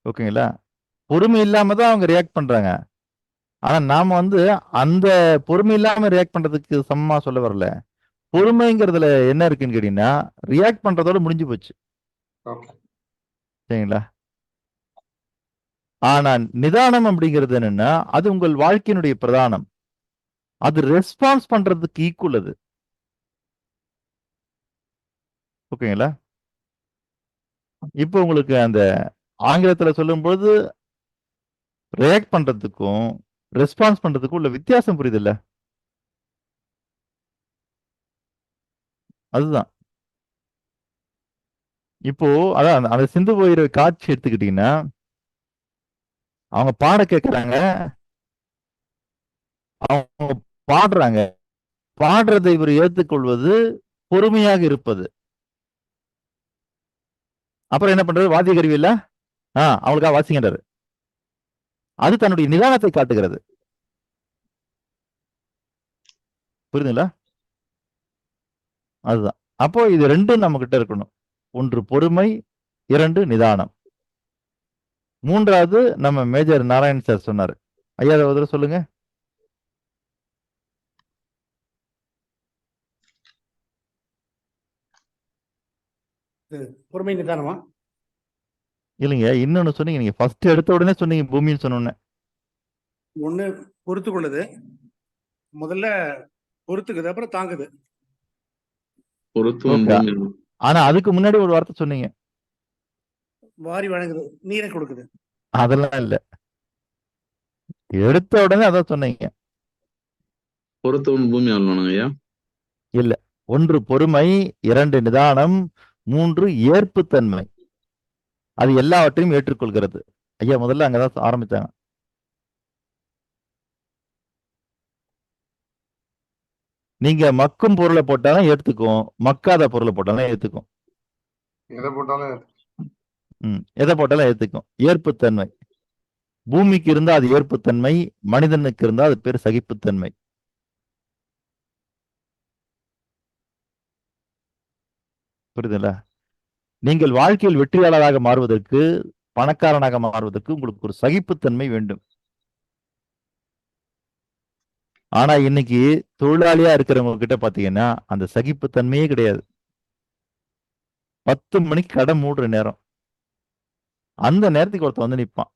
Speaker 1: ஓகேங்களா? பொறுமை இல்லாம தான் அவங்க ரியாக்ட் பண்றாங்க. ஆனா நாம வந்து அந்த பொறுமை இல்லாம ரியாக்ட் பண்றதுக்கு சமமா சொல்ல வரல. பொறுமைங்கிறதுல என்ன இருக்குன்னு கேட்டீங்கன்னா, ரியாக்ட் பண்றதோட முடிஞ்சு போச்சு.
Speaker 2: ஓகே
Speaker 1: சரிங்களா? ஆனா நிதானம் அப்படிங்கிறது என்னன்னா, அது உங்கள் வாழ்க்கையினுடைய பிரதானம். அது ரெஸ்பான்ஸ் பண்றதுக்கு ஈக்குவல் அது. ஓகேங்களா? இப்போ உங்களுக்கு அந்த ஆங்கிலத்துல சொல்லும்போது ரியாக்ட் பண்றதுக்கும் ரெஸ்பான்ஸ் பண்றதுக்கும் உள்ள வித்தியாசம் புரியுதுல்ல? அதுதான். இப்போ அதான் அந்த சிந்து போயிற காட்சி எடுத்துக்கிட்டீங்கன்னா, அவங்க பாட கேட்கறாங்க, அவங்க பாடுறாங்க. பாடுறதை இவர் ஏற்றுக்கொள்வது பொறுமையாக இருப்பது. அப்புறம் என்ன பண்றாரு? வாத்திய கருவி இல்ல, அவங்களுக்காக வாசிங்கன்றாரு. அது தன்னுடைய நிதானத்தை காட்டுகிறது. புரியுதுங்களா? அதுதான். அப்போ இது ரெண்டும் நம்ம கிட்ட இருக்கணும். ஒன்று பொறுமை, 2 நிதானம். 3வது நம்ம மேஜர் நாராயண் சார் சொன்னாரு. ஐயா அதை ஒரு தடவை சொல்லுங்க.
Speaker 4: பொறுமை நிதானமா?
Speaker 1: இல்லைங்க, இன்னொன்னு சொன்னீங்க. நீங்க ஃபர்ஸ்ட் எடுத்த உடனே சொன்னீங்க பூமின்னு சொன்னோன்னே.
Speaker 4: ஒண்ணு பொறுத்து கொள்ளுது, முதல்ல பொறுத்துக்குது, அப்புறம் தாங்குது.
Speaker 3: பொறுத்தும்
Speaker 1: ஓகே.
Speaker 3: பூமியால்.
Speaker 1: ஆனா அதுக்கு முன்னாடி ஒரு வார்த்தை சொன்னீங்க.
Speaker 4: வாரி வழங்குது, நீரை கொடுக்குது.
Speaker 1: அதெல்லாம் இல்ல. எடுத்த உடனே அதான் சொன்னீங்க.
Speaker 3: பொறுத்தவன் பூமி ஆளணும் ஐயா.
Speaker 1: இல்ல. 1 பொறுமை, 2 நிதானம், 3 ஏற்புத்தன்மை. அது எல்லாவற்றையும் ஏற்றுக்கொள்கிறது. ஐயா முதல்ல அங்கதான் ஆரம்பிச்சாங்க. நீங்க மக்கும் பொருளை போட்டாலும் ஏத்துக்கும், மக்காத பொருளை போட்டாலும் ஏத்துக்கும்.
Speaker 2: எதை போட்டாலும்
Speaker 1: எதை போட்டாலும் ஏத்துக்கும். ஏற்புத்தன்மை. பூமிக்கு இருந்தா அது ஏற்புத்தன்மை, மனிதனுக்கு இருந்தா அது பேர் சகிப்புத்தன்மை. புரியுதுல்ல? நீங்கள் வாழ்க்கையில் வெற்றியாளராக மாறுவதற்கு, பணக்காரனாக மாறுவதற்கு உங்களுக்கு ஒரு சகிப்புத்தன்மை வேண்டும். ஆனா இன்னைக்கு தொழிலாளியா இருக்கிறவங்க கிட்ட பாத்தீங்கன்னா அந்த சகிப்புத்தன்மையே கிடையாது. 10 மணிக்கு கடை மூடுற நேரம், அந்த நேரத்துக்கு ஒருத்தன் வந்து நிப்பான்.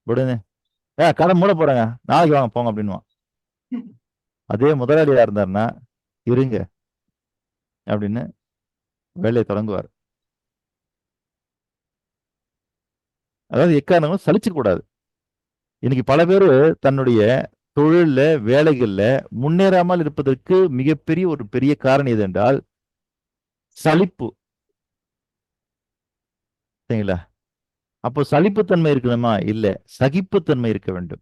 Speaker 1: உடனே கடை மூட போறாங்க, நாளைக்கு வாங்க போங்க அப்படின்னுவான். அதே முதலாளியா இருந்தாருன்னா இருங்க அப்படின்னு வேலையை தொடங்குவார். அதாவது எக்காரணமும் சலிச்சுக்க கூடாது. இன்னைக்கு பல பேர் தன்னுடைய தொழில்ல, வேலைகள்ல முன்னேறாமல் இருப்பதற்கு மிகப்பெரிய ஒரு பெரிய காரணம் எது என்றால் சலிப்பு. சரிங்களா? அப்போ சலிப்புத்தன்மை இருக்கணுமா? இல்ல, சகிப்புத்தன்மை இருக்க வேண்டும்.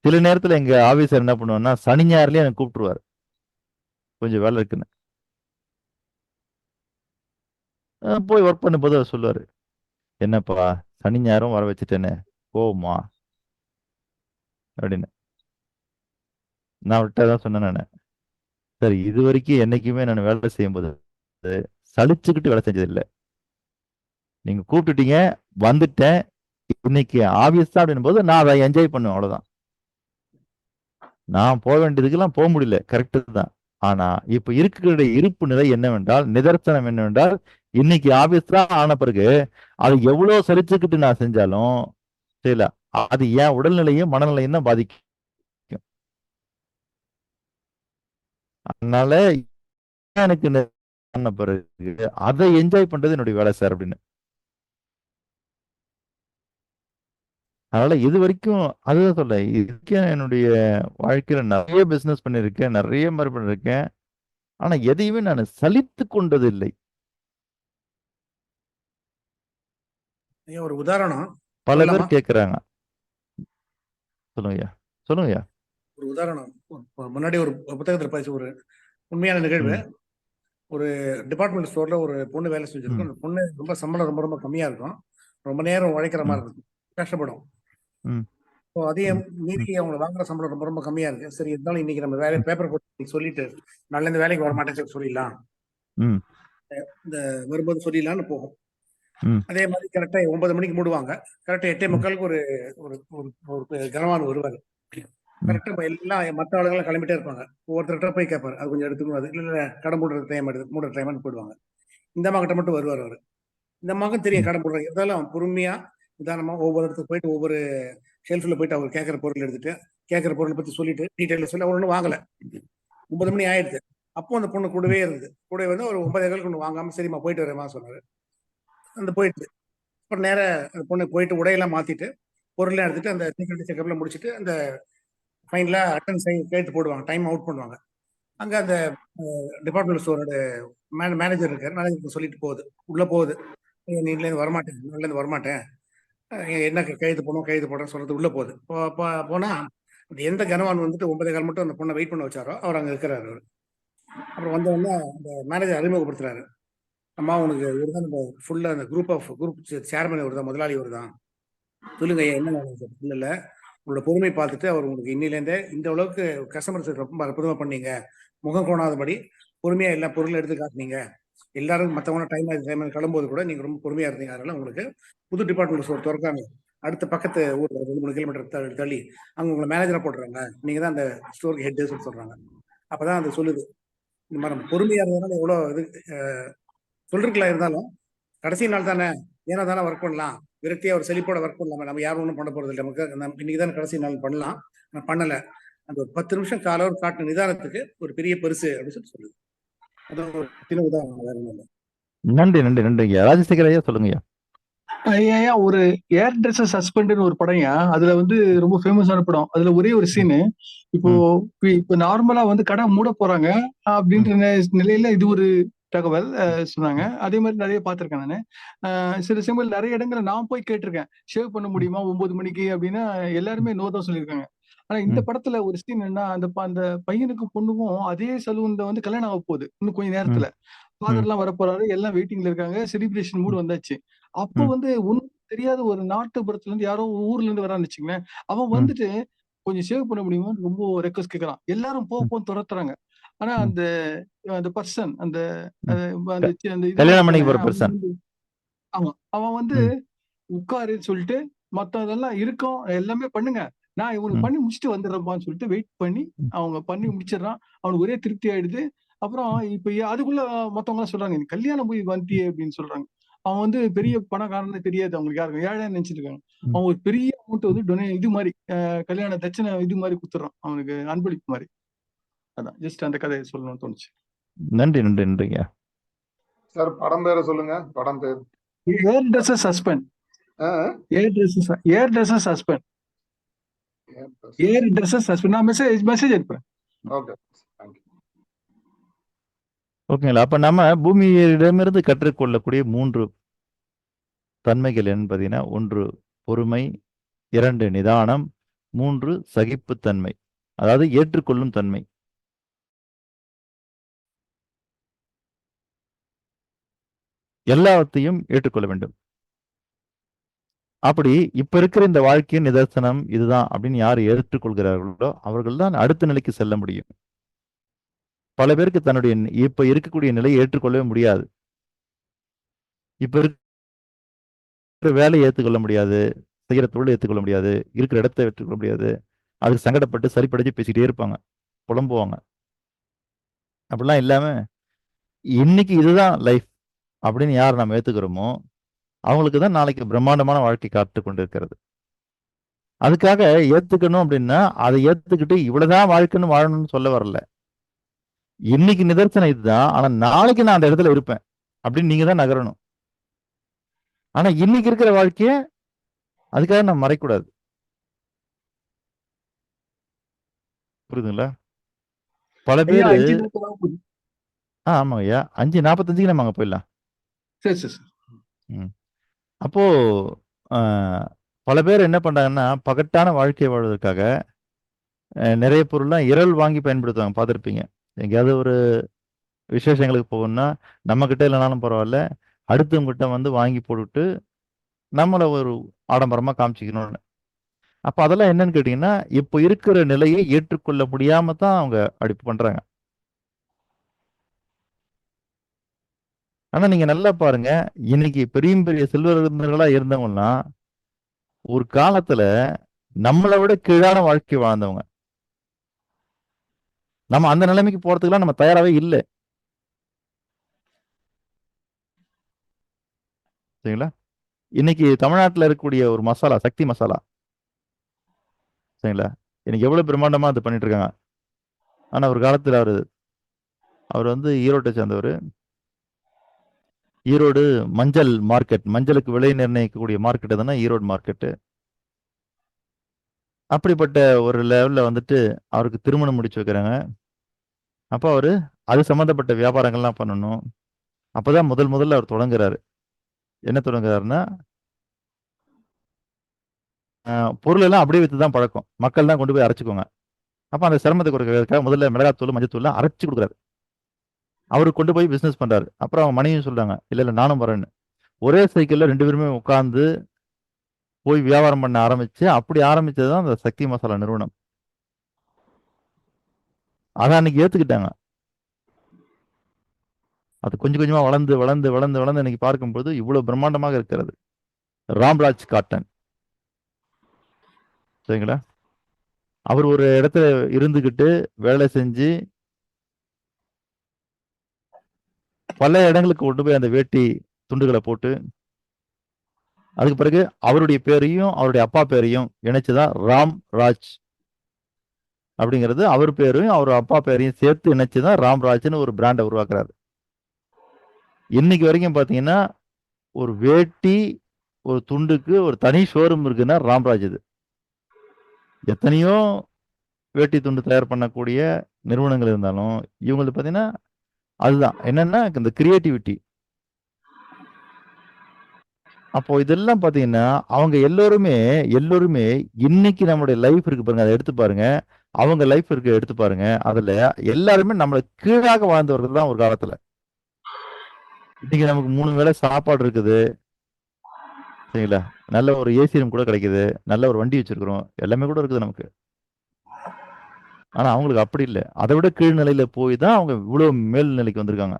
Speaker 1: சில நேரத்துல எங்க ஆபீசர் என்ன பண்ணுவாருன்னா சனி ஞாயிறுலயே எனக்கு கூப்பிட்டுருவாரு, கொஞ்சம் வேலை இருக்குன்னு. போய் ஒர்க் பண்ணும்போது அவர் சொல்லுவாரு, என்னப்பா சனி ஞாயிறும் வர வச்சுட்டேன்னு கோவமா அப்படின்னு. நான் அவர்கிட்ட தான் சொன்னேன் நானு, சரி இது வரைக்கும் என்னைக்குமே நான் வேலை செய்யும்போது சலிச்சுக்கிட்டு வேலை செஞ்சது இல்லை. நீங்க கூப்பிட்டுட்டீங்க, வந்துட்டேன், இன்னைக்கு ஆபீஸ் தான் அப்படின் போது நான் அதை என்ஜாய் பண்ணுவேன், அவ்வளவுதான். நான் போக வேண்டியதுக்கெல்லாம் போக முடியல, கரெக்டு தான். ஆனா இப்ப இருக்கிற இருப்பு நிலை என்னவென்றால், நிதர்சனம் என்னவென்றால், இன்னைக்கு ஆபீஸ் தான் ஆன பிறகு அது எவ்வளவு சலிச்சுக்கிட்டு நான் செஞ்சாலும் சரில, அது என் உடல்நிலையும் மனநிலையும் தான் பாதிக்கும். அதனால எனக்கு ஆன பிறகு அதை என்ஜாய் பண்றது என்னுடைய வேலை சார் அப்படின்னு. அதனால இது வரைக்கும் அதுதான் சொல்ல, இதுக்கே என்னுடைய வாழ்க்கையில நிறைய பிசினஸ் பண்ணிருக்கேன், நிறைய மாதிரி பண்ணிருக்கேன். ஆனா எதையுமே நான் சலித்து கொண்டது இல்லை.
Speaker 4: ஒரு உதாரணம்
Speaker 1: பல
Speaker 4: சொல்லலாமா?
Speaker 1: பேர் கேக்குறாங்க. சொல்லுங்கய்யா, சொல்லுங்கய்யா.
Speaker 4: ஒரு உதாரணம். முன்னாடி ஒரு புத்தகத்துல படிச்ச ஒரு உண்மையான நிகழ்வு.
Speaker 1: ம்.
Speaker 4: ஒரு டிபார்ட்மெண்ட் ஸ்டோர்ல ஒரு பொண்ணு வேலை செஞ்சிருக்கும்.
Speaker 1: ம்.
Speaker 4: அந்த பொண்ணு ரொம்ப சம்பளம் ரொம்ப ரொம்ப கம்மியா இருக்கும். ரொம்ப நேரம் உழைக்கிற
Speaker 1: ம்.
Speaker 4: மாதிரி இருக்கும். கஷ்டப்படும்.
Speaker 1: ம்.
Speaker 4: ஸோ அதையும்
Speaker 1: ம்.
Speaker 4: மீறி
Speaker 1: ம்.
Speaker 4: அவங்க வாங்குற சம்பளம் ரொம்ப ரொம்ப கம்மியா இருக்கு. சரி இருந்தாலும் இன்னைக்கு நம்ம வேலை
Speaker 1: ம்.
Speaker 4: பேப்பர் போட்டு சொல்லிட்டு நாளைல இந்த வேலைக்கு வர மாட்டேன்னு சொல்லிடலாம்.
Speaker 1: ம்.
Speaker 4: இந்த வரும்போது சொல்லிடலாம்னு போகும்.
Speaker 1: ம்.
Speaker 4: அதே மாதிரி கரெக்டா 9 மணிக்கு மூடுவாங்க. கரெக்டா 8:45 ஒரு ஒரு ஒரு கனவான் வருவாரு.
Speaker 1: ம்.
Speaker 4: கரெக்டா எல்லாம் மற்ற ஆளுங்கெல்லாம் கிளம்பிட்டே இருப்பாங்க. ஒவ்வொருத்தர்கிட்ட போய் கேட்பாரு. அது கொஞ்சம் எடுத்துக்கணும். அது இல்ல கடை மூடுற டைம் எடுத்து மூடுற டைம்னு போயிடுவாங்க. இந்த அம்மா கிட்ட மட்டும் வருவார் அவரு. இந்த அம்மாவுக்கும் தெரியும்
Speaker 1: ம்.
Speaker 4: கடை மூடுறாங்க. இருந்தாலும் பொறுமையா நிதானமா ஒவ்வொரு இடத்துக்கு போயிட்டு ஒவ்வொரு ஷெல்ஃப்ல போயிட்டு அவர் கேட்கிற பொருள் எடுத்துட்டு கேட்கிற பொருளை பத்தி சொல்லிட்டு டீட்டெயில் சொல்லி அவர் ஒன்றும் வாங்கல. 9 மணி ஆயிடுது. அப்போ அந்த பொண்ணு கூடவே இருந்தது. கூடவே வந்து ஒரு 9:15 ஒன்று வாங்காம சரிம்மா போயிட்டு வரேம்மா சொன்னாரு. அந்த போயிட்டு அப்புறம் நேரா அந்த பொண்ணு போயிட்டு உடையெல்லாம் மாத்திட்டு பொருள்லாம் எடுத்துட்டு அந்த செக்யூரிட்டி செக்அப்லாம் முடிச்சுட்டு அந்த ஃபைனல அட்டன்ஸ் கேட்டு போடுவாங்க. டைம் அவுட் பண்ணுவாங்க. அங்க அந்த டிபார்ட்மெண்ட் ஸ்டோரோட மேனேஜர் இருக்காரு. மேனேஜருக்கு சொல்லிட்டு போகுது. உள்ள போகுது. நீங்களே வரமாட்டேன். நாளிலேருந்து வரமாட்டேன். என்ன கையெழுத்து போடணும் கையெழுத்து போடுறேன்னு சொல்றது உள்ள போகுது. போனா எந்த கனவான் வந்துட்டு 9:15 மட்டும் அந்த பொண்ணை வெயிட் பண்ண வச்சாரோ அவர் அங்க இருக்கிறாரு அவரு. அப்புறம் வந்த உடனே அந்த மேனேஜர் அறிமுகப்படுத்துறாரு. அம்மா உனக்கு இவர் தான் நம்ம ஃபுல்லா அந்த குரூப் சேர்மன் இவர் தான், முதலாளி இவர் தான். சொல்லுங்க ஐயா என்ன வேணும் சார்? இல்ல உங்களோட பொறுமை பார்த்துட்டு அவர் உங்களுக்கு இன்னிலேருந்தே இந்த அளவுக்கு கஸ்டமர்ஸ் ரொம்ப அற்புதமா பண்ணீங்க. முகம் கோணாதபடி பொறுமையா எல்லா பொருளும் எடுத்து காட்டினீங்க. எல்லாரும் மற்றவங்க டைம் கிளம்பும்போது கூட நீங்க ரொம்ப பொறுமையா இருந்தீங்க. அதனால உங்களுக்கு புது டிபார்ட்மெண்ட் ஸ்டோர் திறக்காங்க. அடுத்த பக்கத்து ஊர்ல 2-3 கிலோமீட்டர் தள்ளி அங்க உங்களை மேனேஜரா போட்டுறாங்க. நீங்க தான் அந்த ஸ்டோருக்கு ஹெட் சொல்றாங்க. அப்பதான் அது சொல்லுது. இந்த மாதிரி நம்ம பொறுமையா இருந்ததுனால எவ்வளவு இது சொல்லிருக்கலாம். இருந்தாலும் கடைசி நாள் தானே ஏன்னா தானே ஒர்க் பண்ணலாம். விரக்தியா ஒரு செழிப்போட ஒர்க் பண்ணலாம். நம்ம யாரும் ஒன்றும் பண்ண போறது இல்லை. நமக்கு இன்னைக்கு தான் கடைசி நாள் பண்ணலாம். நான் பண்ணல. அந்த ஒரு 10 நிமிஷம் காலவர் காட்டின நிதானத்துக்கு ஒரு பெரிய பரிசு அப்படின்னு சொல்லுது. அது ஒரு சின்ன உதாரணம், வேற ஒண்ணும் இல்லை.
Speaker 1: நன்றி நன்றி நன்றிங்க. ராஜசேகர் ஐயா சொல்லுங்கய்யா.
Speaker 5: ஐயா ஒரு ஏர் ட்ரெஸ்ஸர் சஸ்பெண்ட்னு ஒரு படம்யா. அதுல வந்து ரொம்ப ஃபேமஸான படம். அதுல ஒரே ஒரு சீனு. இப்போ இப்போ நார்மலா வந்து கடை மூட போறாங்க அப்படின்ற நிலையில இது ஒரு தகவல் சொன்னாங்க. அதே மாதிரி நிறைய பார்த்திருக்கேன் நானு. சில சமயம் நிறைய இடங்களை நான் போய் கேட்டிருக்கேன். ஷேவ் பண்ண முடியுமா 9 மணிக்கு அப்படின்னா எல்லாருமே நோ தான் சொல்லியிருக்காங்க. ஆனா இந்த படத்துல ஒரு சீன் என்ன, அந்த பையனுக்கும் பொண்ணுக்கும் அதே சலூன்ல வந்து கல்யாணம் ஆக போகுது இன்னும் கொஞ்ச நேரத்துல. ஃபாதர் எல்லாம் வரப்போறாரு, எல்லாம் வெயிட்டிங்ல இருக்காங்க. செலிப்ரேஷன் மூடு வந்தாச்சு. அப்போ வந்து ஒண்ணும் தெரியாத ஒரு நாட்டுப்புறத்துல இருந்து யாரோ ஊர்ல இருந்து வரான்னு வச்சுங்களேன். அவன் வந்துட்டு கொஞ்சம் சேவ் பண்ண முடியுமா ரொம்ப ரெக்வஸ்ட் கேட்கறான். எல்லாரும் போன்னு துரத்துறாங்க. ஆனா அந்த அந்த பர்சன் அந்த அந்த அந்த இது
Speaker 1: கல்யாணம் பண்ணிக்க
Speaker 5: இருக்கானே,
Speaker 1: போற பர்சன்.
Speaker 5: ஆமா அவன் வந்து உட்காருன்னு சொல்லிட்டு மத்த இதெல்லாம் இருக்கும் எல்லாமே பண்ணுங்க. நான் இவனுக்கு பண்ணி முடிச்சுட்டு வந்துடுறப்பான்னு சொல்லிட்டு வெயிட் பண்ணி அவங்க பண்ணி முடிச்சிடறான். அவனுக்கு ஒரே திருப்தி ஆயிடுது. அப்புறம் இப்ப அதுக்குள்ள மத்தவங்க எல்லாம் சொல்றாங்க, "நீ கல்யாணம் போய் வந்தியே" அப்படின்னு சொல்றாங்க. அவன் வந்து பெரிய பணக்காரன்னு தெரியாது அவங்களுக்கு யாருக்கும். ஏழைன்னு நினைச்சிட்டு இருக்காங்க. அவன் ஒரு பெரிய அமௌண்ட் வந்து இது மாதிரி கல்யாண தட்சணை இது மாதிரி குடுத்துறான் அவனுக்கு அன்பளிப்பு மாதிரி. அதான் ஜஸ்ட் அந்த கதையை சொல்லணும்னு தோணுச்சு.
Speaker 1: நன்றி நன்றி நன்றிங்க.
Speaker 2: சார் படம் பேரை சொல்லுங்க. படம் பேர்
Speaker 5: ஏர் ட்ரெஸ்ஸர் சஸ்பெண்ட். ஏர் ட்ரெஸ்ஸர் சஸ்பெண்ட். ஏர் ட்ரெஸ்ஸர் சஸ்பெண்ட். நான் மெசேஜ் அனுப்புறேன்.
Speaker 2: Okay thank you.
Speaker 1: ஓகேங்களா? அப்ப நம்ம பூமியிடமிருந்து கற்றுக்கொள்ளக்கூடிய 3 தன்மைகள் என்னன்னு பார்த்தீங்கன்னா, 1 பொறுமை, 2 நிதானம், 3 சகிப்புத்தன்மை. அதாவது ஏற்றுக்கொள்ளும் தன்மை. எல்லாத்தையும் ஏற்றுக்கொள்ள வேண்டும். அப்படி இப்ப இருக்கிற இந்த வாழ்க்கையின் நிதர்சனம் இதுதான் அப்படின்னு யார் ஏற்றுக்கொள்கிறார்களோ அவர்கள் தான் அடுத்த நிலைக்கு செல்ல முடியும். பல பேருக்கு தன்னுடைய இப்ப இருக்கக்கூடிய நிலையை ஏற்றுக்கொள்ளவே முடியாது. இப்ப இருக்கிற வேலையை ஏற்றுக்கொள்ள முடியாது, செய்யற தொழிலை ஏற்றுக்கொள்ள முடியாது, இருக்கிற இடத்தை ஏற்றுக்கொள்ள முடியாது. அதுக்கு சங்கடப்பட்டு சரிப்படைச்சு பேசிக்கிட்டே இருப்பாங்க, புலம்புவாங்க. அப்படிலாம் இல்லாம இன்னைக்கு இதுதான் லைஃப் அப்படின்னு யார் நம்ம ஏத்துக்கிறோமோ அவங்களுக்கு தான் நாளைக்கு பிரம்மாண்டமான வாழ்க்கை காத்து கொண்டு இருக்கிறது. அதுக்காக ஏத்துக்கணும் அப்படின்னா அதை ஏத்துக்கிட்டு இவ்வளவுதான் வாழ்க்கைன்னு வாழணும்னு சொல்ல வரல. இன்னைக்கு நிதர்சனம் இதுதான், ஆனா நாளைக்கு நான் அந்த இடத்துல இருப்பேன் அப்படின்னு நீங்க தான் நகரணும். ஆனா இன்னைக்கு இருக்கிற வாழ்க்கைய அதுக்காக நான் மறைக்கூடாது. புரியுதுங்களா? பல பேரு ஆமா ஐயா 5:45 நம்ம அங்க போயிடலாம்.
Speaker 5: சரி சரி சரி.
Speaker 1: அப்போ பல பேர் என்ன பண்றாங்கன்னா பகட்டான வாழ்க்கையை வாழ்வதற்காக நிறைய பொருள்லாம் இறல் வாங்கி பயன்படுத்துவாங்க, பார்த்துருப்பீங்க. எங்கேயாவது ஒரு விசேஷங்களுக்கு போகணும்னா நம்ம கிட்ட இல்லைனாலும் பரவாயில்ல, அடுத்தவங்ககிட்ட வந்து வாங்கி போட்டுட்டு நம்மளை ஒரு ஆடம்பரமா காமிச்சிக்கணும்னு. அப்ப அதெல்லாம் என்னன்னு கேட்டீங்கன்னா, இப்போ இருக்கிற நிலையை ஏற்றுக்கொள்ள முடியாம தான் அவங்க அப்படி பண்றாங்க. ஆனா நீங்க நல்லா பாருங்க, இன்னைக்கு பெரிய பெரிய செல்வந்தர்களா இருந்தவங்கலாம் ஒரு காலத்துல நம்மளை விட கீழான வாழ்க்கை வாழ்ந்தவங்க. நம்ம அந்த நிலைமைக்கு போறதுக்குலாம் நம்ம தயாராகவே இல்லை. சரிங்களா? இன்னைக்கு தமிழ்நாட்டில் இருக்கக்கூடிய ஒரு மசாலா, சக்தி மசாலா, சரிங்களா, இன்னைக்கு எவ்வளவு பிரம்மாண்டமா அது பண்ணிட்டு இருக்காங்க. ஆனா ஒரு காலத்துல அவர் வந்து ஈரோட்டை சேர்ந்தவர். ஈரோடு மஞ்சள் மார்க்கெட், மஞ்சளுக்கு விலை நிர்ணயிக்கக்கூடிய மார்க்கெட் எதுனா ஈரோடு மார்க்கெட்டு. அப்படிப்பட்ட ஒரு லெவல்ல வந்துட்டு அவருக்கு திருமணம் முடிச்சு வைக்கிறாங்க. அப்போ அவரு அது சம்பந்தப்பட்ட வியாபாரங்கள்லாம் பண்ணணும். அப்பதான் முதல்ல அவர் தொடங்குறாரு. என்ன தொடங்குறாருன்னா, பொருள் எல்லாம் அப்படியே வித்து தான் பழக்கம். மக்கள் தான் கொண்டு போய் அரைச்சுக்கோங்க. அப்ப அந்த சிரமத்தை குறைக்கிறதுக்காக முதல்ல மிளகாத்தூள், மஞ்சத்தூள்லாம் அரைச்சு கொடுக்குறாரு. அவரு கொண்டு போய் பிசினஸ் பண்றாரு. அப்புறம் அவங்க மனைவியும் சொல்றாங்க, இல்ல இல்ல நானும் வரேன்னு. ஒரே சைக்கிள்ல 2 பேருமே உட்கார்ந்து போய் வியாபாரம் பண்ண ஆரம்பிச்சு, அப்படி ஆரம்பிச்சது தான் அந்த சக்தி மசாலா நிறுவனம். அதை அன்னைக்கு ஏத்துக்கிட்டாங்க. அது கொஞ்சம் கொஞ்சமா வளர்ந்து வளர்ந்து வளர்ந்து வளர்ந்து இன்னைக்கு பார்க்கும்போது இவ்வளவு பிரம்மாண்டமாக இருக்கிறது. ராம்ராஜ் காட்டன், சரிங்களா? அவர் ஒரு இடத்துல இருந்துகிட்டு வேலை செஞ்சு பல இடங்களுக்கு கொண்டு போய் அந்த வேட்டி துண்டுகளை போட்டு, அதுக்கு பிறகு அவருடைய பேரையும் அவருடைய அப்பா பேரையும் இணைச்சுதான் ராம்ராஜ் அப்படிங்கிறது. அவர் பேரையும் அவர் அப்பா பேரையும் சேர்த்து இணைச்சுதான் ராம்ராஜ்னு ஒரு பிராண்டை உருவாக்குறாரு. இன்னைக்கு வரைக்கும் பாத்தீங்கன்னா ஒரு வேட்டி ஒரு துண்டுக்கு ஒரு தனி ஷோரூம் இருக்குன்னா ராம்ராஜ். இது எத்தனையோ வேட்டி துண்டு தயார் பண்ணக்கூடிய நிறுவனங்கள் இருந்தாலும் இவங்களுக்கு பாத்தீங்கன்னா அதுதான் என்னன்னா இந்த கிரியேட்டிவிட்டி. அப்போ இதெல்லாம் பாத்தீங்கன்னா அவங்க எல்லோருமே இன்னைக்கு நம்மளுடைய லைஃப் இருக்கு பாருங்க, அதை எடுத்து பாருங்க. அவங்க லைஃப் இருக்கு எடுத்து பாருங்க. அதுல எல்லாருமே நம்மளை கீழாக வாழ்ந்தவர்கள் தான் ஒரு காலத்துல. இன்னைக்கு நமக்கு 3 வேளை சாப்பாடு இருக்குது, சரிங்களா? நல்ல ஒரு ஏசி ரூம் கூட கிடைக்குது, நல்ல ஒரு வண்டி வச்சிருக்கிறோம், எல்லாமே கூட இருக்குது நமக்கு. ஆனா அவங்களுக்கு அப்படி இல்லை. அதை விட கீழ்நிலையில போய் தான் அவங்க இவ்வளவு மேல் நிலைக்கு வந்திருக்காங்க.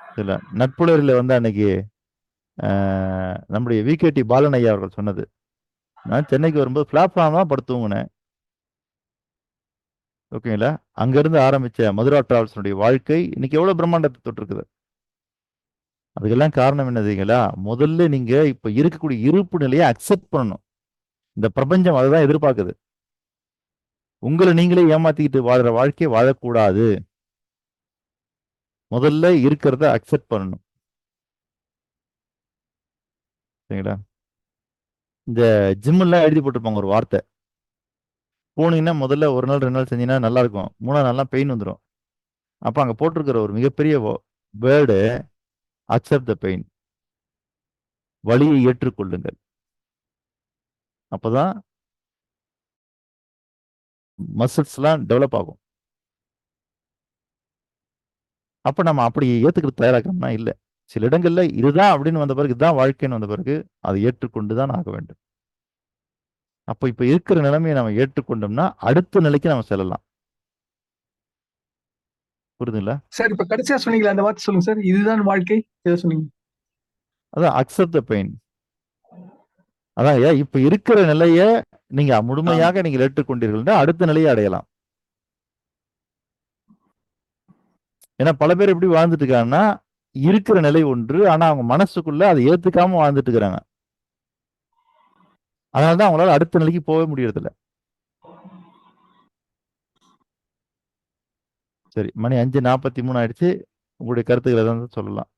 Speaker 1: சரிங்களா? நட்புலரில் வந்து அன்னைக்கு நம்முடைய விகேடி பாலன் ஐயா அவர்கள் சொன்னது, நான் சென்னைக்கு வரும்போது பிளாட்ஃபார்ம் தான் படுத்துவங்கினேன். ஓகேங்களா? அங்கிருந்து ஆரம்பிச்ச மதுரா டிராவல்ஸனுடைய வாழ்க்கை இன்னைக்கு எவ்வளவு பிரம்மாண்டத்தை தொட்டிருக்குது. அதுக்கெல்லாம் காரணம் என்னதுங்களா? முதல்ல நீங்க இப்ப இருக்கக்கூடிய இருப்பு நிலையை அக்செப்ட் பண்ணணும். இந்த பிரபஞ்சம் அதுதான் எதிர்பார்க்குது. உங்களை நீங்களே ஏமாத்திக்கிட்டு வாழ்ற வாழ்க்கையை வாழக்கூடாது. முதல்ல இருக்கிறத அக்செப்ட் பண்ணணும், சரிங்களா? இந்த ஜிம்மெல்லாம் எழுதி போட்டிருப்பாங்க ஒரு வார்த்தை, போனீங்கன்னா முதல்ல 1 நாள் 2 நாள் செஞ்சீங்கன்னா நல்லா இருக்கும், 3ஆவது நாள்லாம் பெயின் வந்துடும். அப்ப அங்க போட்டிருக்கிற ஒரு மிகப்பெரிய வேர்டு அக்செப்ட் த பெயின், வலியை ஏற்றுக்கொள்ளுங்கள். அப்பதான் மசில்ஸ் எல்லாம் டெவலப் ஆகும். அப்ப நம்ம அப்படி ஏத்துக்கிறது தயாராக்கணும்னா இல்லை. சில இடங்கள்ல இதுதான் அப்படின்னு வந்த பிறகு, இதுதான் வாழ்க்கைன்னு வந்த பிறகு அதை ஏற்றுக்கொண்டுதான் ஆக வேண்டும். அப்ப இப்ப இருக்கிற நிலைமையை நம்ம ஏற்றுக்கொண்டோம்னா அடுத்த நிலைக்கு நம்ம செல்லலாம். புரியுதுங்களா?
Speaker 5: சார் இப்ப கடைசியா சொன்னீங்களா அந்த வார்த்தை சொல்லுங்க சார். இதுதான் வாழ்க்கை ஏதோ சொன்னீங்க.
Speaker 1: அதான் அக்செப்ட் த பெயின். அதான் இப்ப இருக்கிற நிலைய நீங்க முழுமையாக நீங்கள் ஏற்றுக்கொண்டீர்கள் அடுத்த நிலையை அடையலாம். ஏன்னா பல பேர் எப்படி வாழ்ந்துட்டு இருக்காங்கன்னா, இருக்கிற நிலை ஒன்று, ஆனா அவங்க மனசுக்குள்ள அதை ஏத்துக்காம வாழ்ந்துட்டு இருக்கிறாங்க. அதனாலதான் அவங்களால அடுத்த நிலைக்கு போக முடியறது இல்ல. சரி, மணி 5:43 ஆயிடுச்சு. உங்களுடைய கருத்துக்களை தான் சொல்லலாம்.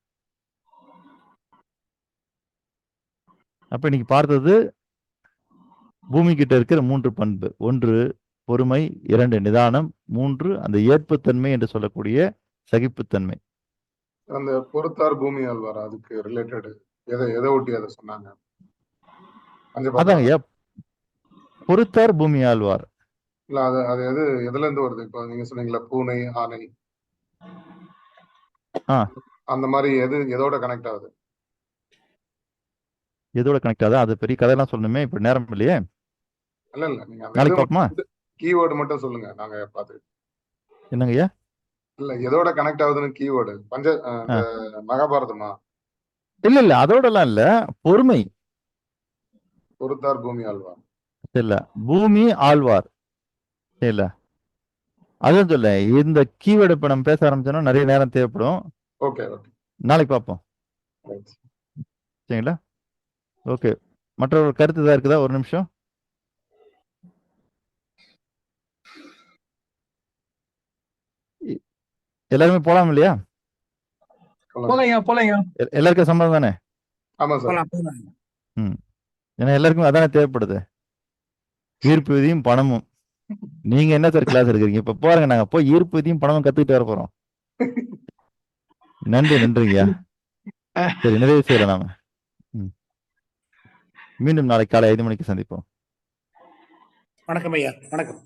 Speaker 1: அப்ப இன்னைக்கு பார்த்தது பூமி கிட்ட இருக்கிற 3 பண்பு. 1 பொறுமை, 2 நிதானம், 3 அந்த ஏற்புத்தன்மை என்று சொல்லக்கூடிய சகிப்புத்தன்மை.
Speaker 2: அந்த பொறுத்தார் பூமி ஆழ்வார் அதுக்கு ரிலேட்டட் எதை ஒட்டி அதை சொன்னாங்க?
Speaker 1: அதாங்க பொறுத்தார் பூமி ஆழ்வார்.
Speaker 2: இல்ல அது அது எதுல இருந்து வருது? இப்போ நீங்க சொன்னீங்களா பூனை, ஆனை,
Speaker 1: ஆ.
Speaker 2: அந்த மாதிரி எதோட கனெக்ட் ஆகுது?
Speaker 1: எதோட கனெக்ட் ஆகுது? அது பெரிய கதையெல்லாம் சொல்லணுமே, இப்ப நேரம் இல்லையே.
Speaker 2: இல்ல நீங்க அந்த
Speaker 1: நாளைக்கு பார்ப்போமா?
Speaker 2: கீவேர்டு மட்டும் சொல்லுங்க, நாங்க பார்த்து.
Speaker 1: என்னங்க ஐயா?
Speaker 2: இல்ல எதோட கனெக்ட் ஆகுதுன்னு கீவேர்டு இந்த மகாபாரதமா?
Speaker 1: இல்ல அதோட எல்லாம் இல்ல. பொறுமை
Speaker 2: பொறுத்தார் பூமி ஆழ்வார்.
Speaker 1: இல்ல, பூமி ஆழ்வார் இல்ல. அதான் சொல்ல, இந்த கீவேர்டு இப்ப நம்ம பேச ஆரம்பிச்சோம்னா நிறைய நேரம் தேவைப்படும்.
Speaker 2: ஓகே ஓகே,
Speaker 1: நாளைக்கு பார்ப்போம். சரிங்களா? ஓகே. மற்றொரு கருத்து தான் இருக்குதா? ஒரு நிமிஷம். எல்லாருமே போலாம் இல்லையா?
Speaker 5: போலங்க.
Speaker 1: எல்லாருக்கும் சம்மதம் தானே?
Speaker 2: ஆமா சார்.
Speaker 4: போலாம், போலாம்.
Speaker 1: ஏன்னா எல்லாருக்கும் அதானே தேவைப்படுது, ஈர்ப்பு விதியும் பணமும். நீங்க என்ன சார் கிளாஸ் எடுக்கிறீங்க? இப்ப போறங்க, நாங்க போய் ஈர்ப்பு விதியும் பணமும் கத்துக்கிட்டு வர போறோம். நன்றிங்கய்யா. சரி, நிறைவு செய்யலாம் நாம. மீண்டும் நாளை காலை 5 மணிக்கு சந்திப்போம்.
Speaker 4: வணக்கம் ஐயா, வணக்கம்.